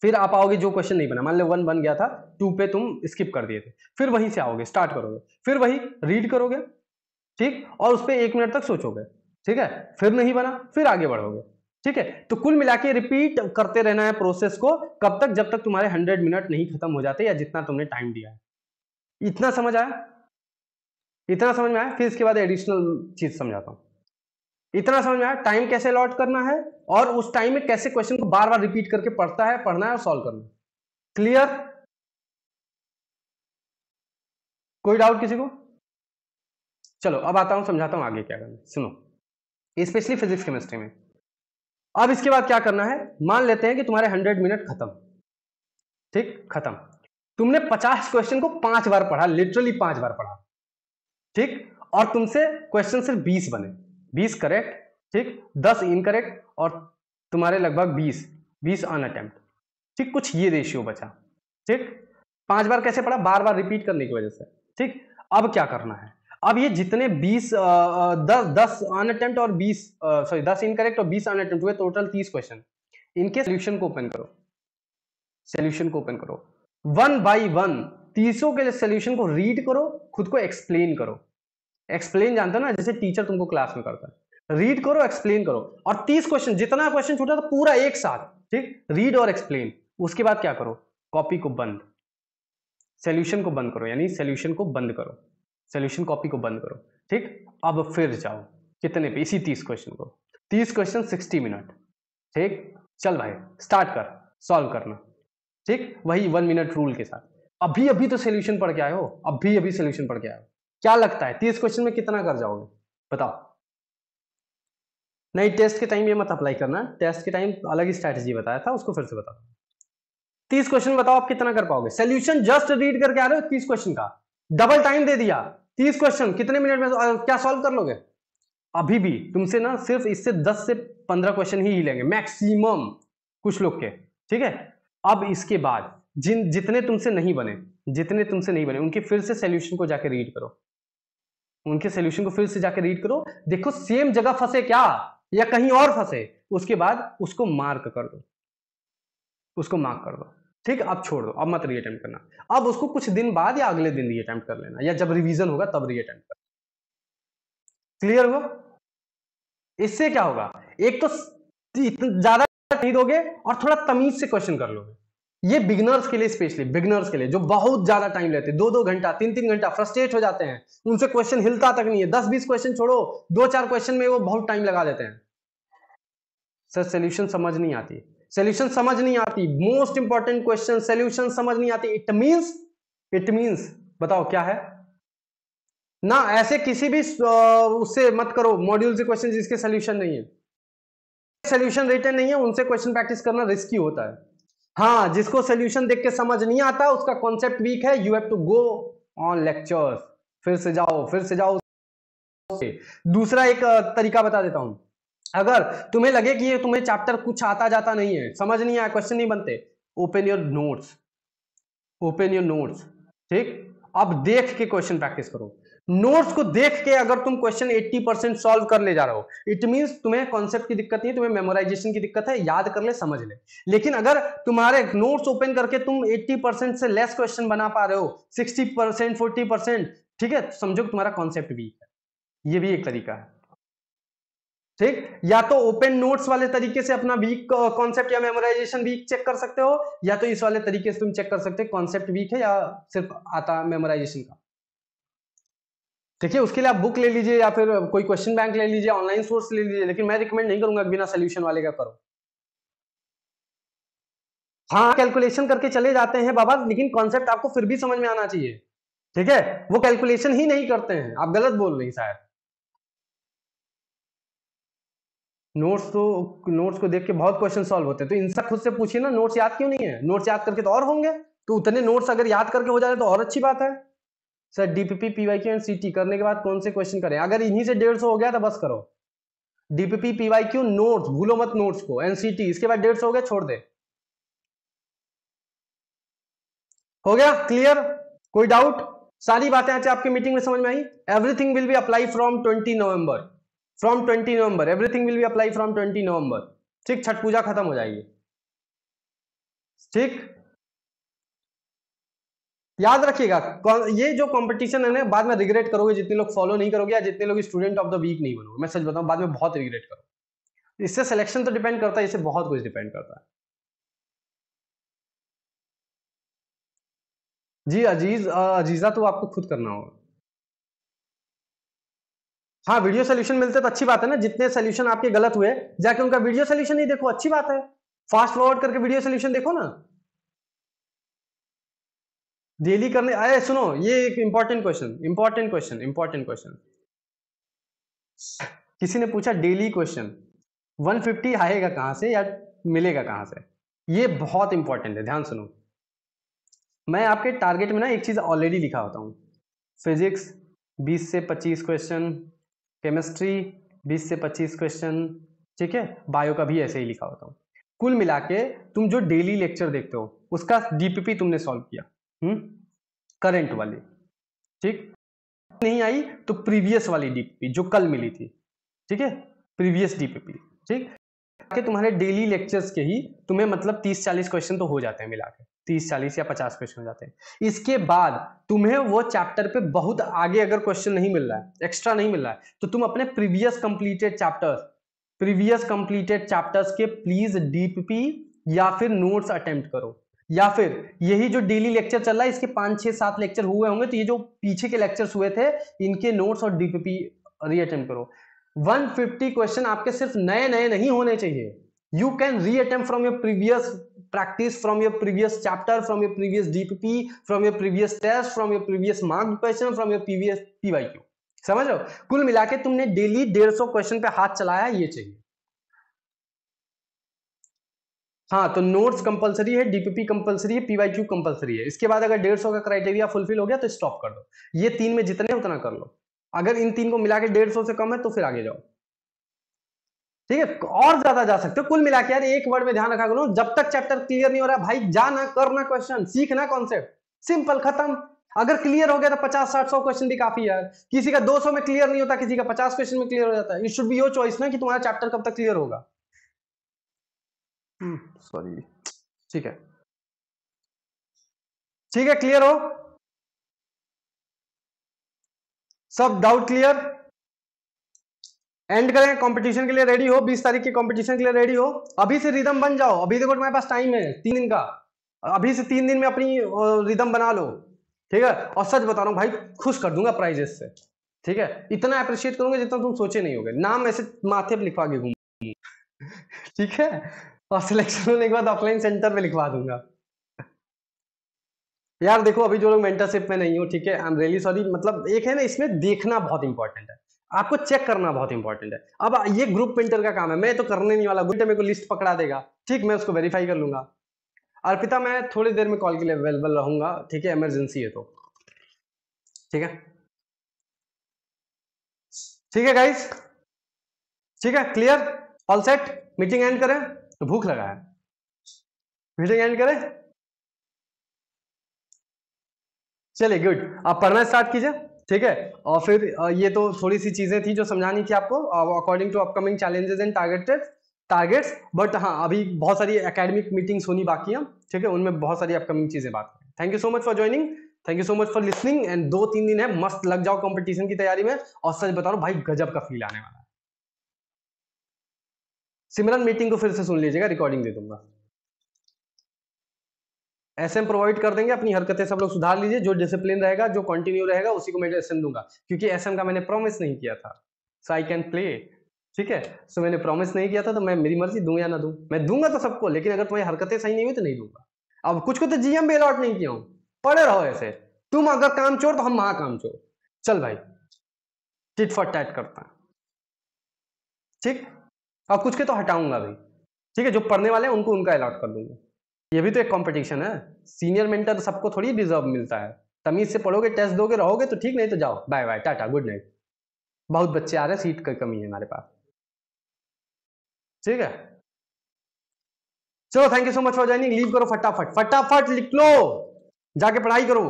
फिर आप आओगे जो क्वेश्चन नहीं बना, मान लो 1 बन गया था, 2 पे तुम स्किप कर दिए थे, फिर वहीं से आओगे, स्टार्ट करोगे, फिर वही रीड करोगे, ठीक, और उस पर 1 मिनट तक सोचोगे, ठीक है, फिर नहीं बना फिर आगे बढ़ोगे, ठीक है। तो कुल मिला के रिपीट करते रहना है प्रोसेस को, कब तक, जब तक तुम्हारे 100 मिनट नहीं खत्म हो जाते या जितना तुमने टाइम दिया है। इतना समझ आया, इतना समझ में आया। फिर इसके बाद एडिशनल चीज समझाता हूं। इतना समझ में आया टाइम कैसे अलॉट करना है और उस टाइम में कैसे क्वेश्चन को बार बार रिपीट करके पढ़ना है और सॉल्व करना है। क्लियर? कोई डाउट किसी को? चलो अब आता हूं, समझाता हूं आगे क्या करना है, सुनो, स्पेशली फिजिक्स केमिस्ट्री में। अब इसके बाद क्या करना है, मान लेते हैं कि तुम्हारे 100 मिनट खत्म, ठीक, खत्म। तुमने 50 क्वेश्चन को 5 बार पढ़ा, लिटरली 5 बार पढ़ा, ठीक, और तुमसे क्वेश्चन सिर्फ 20 बने, 20 करेक्ट, ठीक, 10 इनकरेक्ट और तुम्हारे लगभग 20 अनअटेम्प्ट, ठीक, कुछ ये रेशियो बचा, ठीक। 5 बार कैसे पढ़ा, बार बार रिपीट करने की वजह से, ठीक। अब क्या करना है, अब ये जितने 10 अनअटेम्प्ट और 10 इनकरेक्ट और 20 अनअटेम्प्ट हुए, टोटल 30 क्वेश्चन, इनके सॉल्यूशन को ओपन करो, सॉल्यूशन को ओपन करो, 1 बाई 1 तीसों के सॉल्यूशन को रीड करो, खुद को एक्सप्लेन करो। एक्सप्लेन जानते हो ना, जैसे टीचर तुमको क्लास में करता है, रीड करो, एक्सप्लेन करो, और 30 क्वेश्चन, जितना क्वेश्चन छूटा था पूरा एक साथ, ठीक, रीड और एक्सप्लेन। उसके बाद क्या करो, कॉपी को बंद, सॉल्यूशन को बंद करो, यानी सॉल्यूशन को बंद करो, सॉल्यूशन कॉपी को बंद करो, ठीक। अब फिर जाओ कितने पे, इसी 30 क्वेश्चन को, 30 क्वेश्चन 60 मिनट, ठीक, चल भाई स्टार्ट कर सॉल्व करना, ठीक, वही 1 मिनट रूल के साथ। अभी अभी तो सॉल्यूशन पढ़ के आए हो, अभी अभी सॉल्यूशन पढ़ के आए हो, क्या लगता है 30 क्वेश्चन में कितना कर जाओगे, बताओ। नहीं, टेस्ट के टाइम ये मत अप्लाई करना, टेस्ट के टाइम अलग ही स्ट्रैटेजी बताया था, उसको फिर से बता। 30 क्वेश्चन बताओ आप कितना कर पाओगे, सॉल्यूशन जस्ट रीड करके आ रहे हो 30 क्वेश्चन का, डबल टाइम दे दिया, 30 क्वेश्चन कितने मिनट में क्या सॉल्व कर लोगे। अभी भी तुमसे ना सिर्फ इससे 10 से 15 क्वेश्चन ही लेंगे मैक्सिमम, कुछ लोग के, ठीक है। अब इसके बाद जितने तुमसे नहीं बने, जितने तुमसे नहीं बने, उनके फिर से सॉल्यूशन को जाके रीड करो, उनके सॉल्यूशन को फिर से जाके रीड करो, देखो सेम जगह फंसे क्या या कहीं और फंसे, उसके बाद उसको मार्क कर दो, उसको मार्क कर दो, ठीक, अब छोड़ दो, अब मत रीअटेम्प्ट करना। अब उसको कुछ दिन बाद या अगले दिन रीअटेम्प्ट कर लेना, या जब रिवीजन होगा तब रीअटेम्प्ट कर। क्लियर हुआ? इससे क्या होगा, एक तो ज्यादा नहीं दोगे और थोड़ा तमीज से क्वेश्चन कर लोगे। ये बिगिनर्स के लिए, स्पेशली बिगिनर्स के लिए जो बहुत ज्यादा टाइम लेते हैं, 2-2 घंटा 3-3 घंटा, फ्रस्ट्रेट हो जाते हैं, उनसे क्वेश्चन हिलता तक नहीं है, 10-20 क्वेश्चन छोड़ो, 2-4 क्वेश्चन में वो बहुत टाइम लगा देते हैं। सर सॉल्यूशन समझ नहीं आती, सॉल्यूशन समझ नहीं आती, मोस्ट इंपॉर्टेंट क्वेश्चन, सॉल्यूशन समझ नहीं आती, इट मींस बताओ क्या है ना। ऐसे किसी भी उससे मत करो मॉड्यूल से क्वेश्चन जिसके सॉल्यूशन नहीं है, सॉल्यूशन रिटन नहीं है, उनसे क्वेश्चन प्रैक्टिस करना रिस्की होता है। हाँ, जिसको सॉल्यूशन देख के समझ नहीं आता, उसका कॉन्सेप्ट वीक है, you have to go on lectures, फिर से जाओ फिर से जाओ। दूसरा एक तरीका बता देता हूं, अगर तुम्हें लगे कि ये तुम्हें चैप्टर कुछ आता जाता नहीं है, समझ नहीं आया, क्वेश्चन नहीं बनते, open your notes, open your notes, ठीक। अब देख के क्वेश्चन प्रैक्टिस करो, नोट्स को देख के अगर तुम क्वेश्चन 80% सॉल्व कर ले जा रहे हो, इट मींस तुम्हें कॉन्सेप्ट की दिक्कत नहीं है, तुम्हें मेमोराइजेशन की दिक्कत है, याद कर ले समझ ले। लेकिन अगर तुम्हारे नोट्स ओपन करके तुम 80% से लेस क्वेश्चन बना पा रहे हो, 60% 40%, ठीक है, समझो तुम्हारा कॉन्सेप्ट वीक है, ये भी एक तरीका है। ठीक, या तो ओपन नोट्स वाले तरीके से अपना वीक कॉन्सेप्ट या मेमोराइजेशन वीक चेक कर सकते हो, या तो इस वाले तरीके से तुम चेक कर सकते हो कॉन्सेप्ट वीक है या सिर्फ आता मेमोराइजेशन का। देखिए उसके लिए आप बुक ले लीजिए या फिर कोई क्वेश्चन बैंक ले लीजिए, ऑनलाइन सोर्स ले लीजिए, लेकिन मैं रिकमेंड नहीं करूंगा बिना सोल्यूशन वाले का करो। हाँ कैलकुलेशन करके चले जाते हैं बाबा, लेकिन कॉन्सेप्ट आपको फिर भी समझ में आना चाहिए। ठीक है, वो कैलकुलेशन ही नहीं करते हैं, आप गलत बोल रही शायद। नोट्स को देख के बहुत क्वेश्चन सॉल्व होते हैं, तो इनसे खुद से पूछिए ना नोट्स याद क्यों नहीं है, नोट्स याद करके तो और होंगे, तो उतने नोट्स अगर याद करके हो जाए तो और अच्छी बात है। सर डीपीपी पीवाईक्यू एंड सीटी करने के बाद कौन से क्वेश्चन करें, अगर इन्हीं से 150 हो गया तो बस करो। डीपीपी पीवाईक्यू नोट्स भूलो मत, नोट्स को, एनसीटी इसके बाद 150 हो गया छोड़ दे। हो गया क्लियर, कोई डाउट? सारी बातें आज आपकी मीटिंग में समझ में आई। Everything will be apply from 20 नवंबर, फ्रॉम 20 नवंबर everything will be apply from 20 नवंबर। ठीक, छठ पूजा खत्म हो जाएगी। ठीक, याद रखिएगा ये जो कंपटीशन है ना, बाद में रिग्रेट करोगे जितने लोग फॉलो नहीं करोगे या जितने लोग स्टूडेंट ऑफ द वीक नहीं बनोगे, मैं सच बताऊं बाद में बहुत रिग्रेट करोगे। इससे सिलेक्शन तो डिपेंड करता है, इससे बहुत कुछ डिपेंड करता है। जी अजीजा तो आपको खुद करना होगा। हाँ वीडियो सोल्यूशन मिलते तो अच्छी बात है ना, जितने सोल्यूशन आपके गलत हुए जाके उनका वीडियो सोल्यूशन ही देखो, अच्छी बात है, फास्ट फॉरवर्ड करके वीडियो सोल्यूशन देखो ना। डेली करने आए, सुनो ये एक इंपॉर्टेंट क्वेश्चन किसी ने पूछा, डेली क्वेश्चन 150 आएगा कहां से या मिलेगा कहां से, ये बहुत इंपॉर्टेंट है, ध्यान सुनो। मैं आपके टारगेट में ना एक चीज ऑलरेडी लिखा होता हूं, फिजिक्स 20 से 25 क्वेश्चन, केमिस्ट्री 20 से 25 क्वेश्चन, ठीक है, बायो का भी ऐसे ही लिखा होता हूँ। कुल मिला के तुम जो डेली लेक्चर देखते हो उसका डीपीपी तुमने सॉल्व किया, करंट वाली, ठीक, नहीं आई तो प्रीवियस वाली डीपीपी जो कल मिली थी, ठीक है, प्रीवियस डीपीपी, ठीक, कि तुम्हारे डेली लेक्चर्स के ही तुम्हें मतलब 30-40 क्वेश्चन तो हो जाते हैं मिला के, 30-40 या 50 क्वेश्चन हो जाते हैं। इसके बाद तुम्हें वो चैप्टर पे बहुत आगे अगर क्वेश्चन नहीं मिल रहा है, एक्स्ट्रा नहीं मिल रहा है, तो तुम अपने प्रीवियस कंप्लीटेड चैप्टर्स के प्लीज डीपीपी या फिर नोट्स अटेम्प्ट करो, या फिर यही जो डेली लेक्चर चल रहा है इसके 5-6-7 लेक्चर हुए होंगे, तो ये जो पीछे के लेक्चर्स हुए थे इनके नोट्स और डीपीपी रीअटेम्प्ट करो। 150 क्वेश्चन आपके सिर्फ नए नए नहीं होने चाहिए, you can reattempt from your previous practice, from your previous chapter, from your previous DPP, from your previous test, from your previous marked question, from your previous PYQ। समझ लो, कुल मिला के तुमने डेली 150 क्वेश्चन पे हाथ चलाया ये चाहिए। हाँ तो नोट्स कंपलसरी है, डीपीपी कंपलसरी है, पीवाईक्यू कंपलसरी है, इसके बाद अगर 150 का क्राइटेरिया फुलफिल हो गया तो स्टॉप कर दो, ये 3 में जितने उतना कर लो, अगर इन 3 को मिला के 150 से कम है तो फिर आगे जाओ, ठीक है, और ज्यादा जा सकते हो। कुल मिला के यार एक वर्ड में ध्यान रखा करो, जब तक चैप्टर क्लियर नहीं हो रहा भाई जाना करना क्वेश्चन, सीखना कॉन्सेप्ट, सिंपल खत्म। अगर क्लियर हो गया तो 50-60-100 क्वेश्चन भी काफी यार, किसी का 200 में क्लियर नहीं होता, किसी का 50 क्वेश्चन में क्लियर हो जाता है, it should be your choice ना कि तुम्हारा चैप्टर कब तक क्लियर होगा। सॉरी, ठीक है, ठीक है, क्लियर हो सब, डाउट क्लियर, एंड करें, कंपटीशन के लिए रेडी हो, 20 तारीख के कंपटीशन के लिए रेडी हो, अभी से रिदम बन जाओ, अभी देखो तुम्हारे पास टाइम है 3 दिन का, अभी से 3 दिन में अपनी रिदम बना लो, ठीक है, और सच बता रहा हूं भाई खुश कर दूंगा प्राइजेस से, ठीक है, इतना अप्रिशिएट करूंगा जितना तुम सोचे नहीं होगे, नाम ऐसे माथे पे लिखवा के घूम ठीक है, और सिलेक्शन होने के बाद ऑफलाइन सेंटर पे लिखवा दूंगा। यार देखो अभी जो लोग मेंटरशिप में नहीं हो, ठीक है, आई एम रियली सॉरी, मतलब एक है ना इसमें देखना बहुत इंपॉर्टेंट है, आपको चेक करना बहुत इंपॉर्टेंट है। अब ये ग्रुप प्रिंटर का काम है, मैं तो करने नहीं वाला, ग्रुप मेरे को लिस्ट पकड़ा देगा, ठीक, मैं उसको वेरीफाई कर लूंगा। अर्पिता मैं थोड़ी देर में कॉल के लिए अवेलेबल रहूंगा, ठीक है, इमरजेंसी है तो, ठीक है, ठीक है गाइस, ठीक है, clear, all set, meeting and करें, तो भूख लगा है, मीटिंग एंड करें, चलिए गुड, आप पढ़ना स्टार्ट कीजिए, ठीक है, और फिर ये तो थोड़ी सी चीजें थी जो समझानी थी आपको according to upcoming challenges and targets, but हाँ अभी बहुत सारी एकेडमिक मीटिंग्स होनी बाकी है, ठीक है, उनमें बहुत सारी अपकमिंग चीजें बात करें। Thank you so much for joining, thank you so much for listening, and 2-3 दिन है, मस्त लग जाओ कंपटीशन की तैयारी में, और सच बता रहा हूं भाई गजब का फील आने वाला है। सिमरन मीटिंग को फिर से सुन लीजिएगा, रिकॉर्डिंग दे दूंगा। एसएम प्रोवाइड कर देंगे, अपनी हरकतें सब लोग सुधार लीजिए, जो डिसिप्लिन रहेगा, जो कंटिन्यू रहेगा, उसी को मैं एसएम दूंगा, क्योंकि एसएम का मैंने प्रॉमिस नहीं किया था, सो आई कैन प्ले। ठीक है, सो मैंने प्रॉमिस नहीं किया था, तो मैं मेरी मर्जी दूं या ना दूं, मैं दूंगा तो सबको, लेकिन अगर तुम्हारी हरकतें सही नहीं हुई तो नहीं दूंगा। अब कुछ को तो जीएम भी अलॉट नहीं किया हूं, पड़े रहो ऐसे, तुम अगर काम चोर तो हम महा काम चोर। चल भाई, टिट फॉर टैट करता है, ठीक। और कुछ के तो हटाऊंगा भाई, ठीक है, जो पढ़ने वाले हैं उनको उनका अलॉट कर दूंगा। ये भी तो एक कंपटीशन है, सीनियर मेंटर सबको थोड़ी डिजर्व मिलता है। तमीज से पढ़ोगे, टेस्ट दोगे, रहोगे तो ठीक, नहीं तो जाओ, bye bye, tata, good night. बहुत बच्चे आ रहे हैं, सीट की कमी है हमारे पास, ठीक है। चलो, thank you so much for joining, leave करो फटाफट, फटाफट लिख लो, जाके पढ़ाई करो।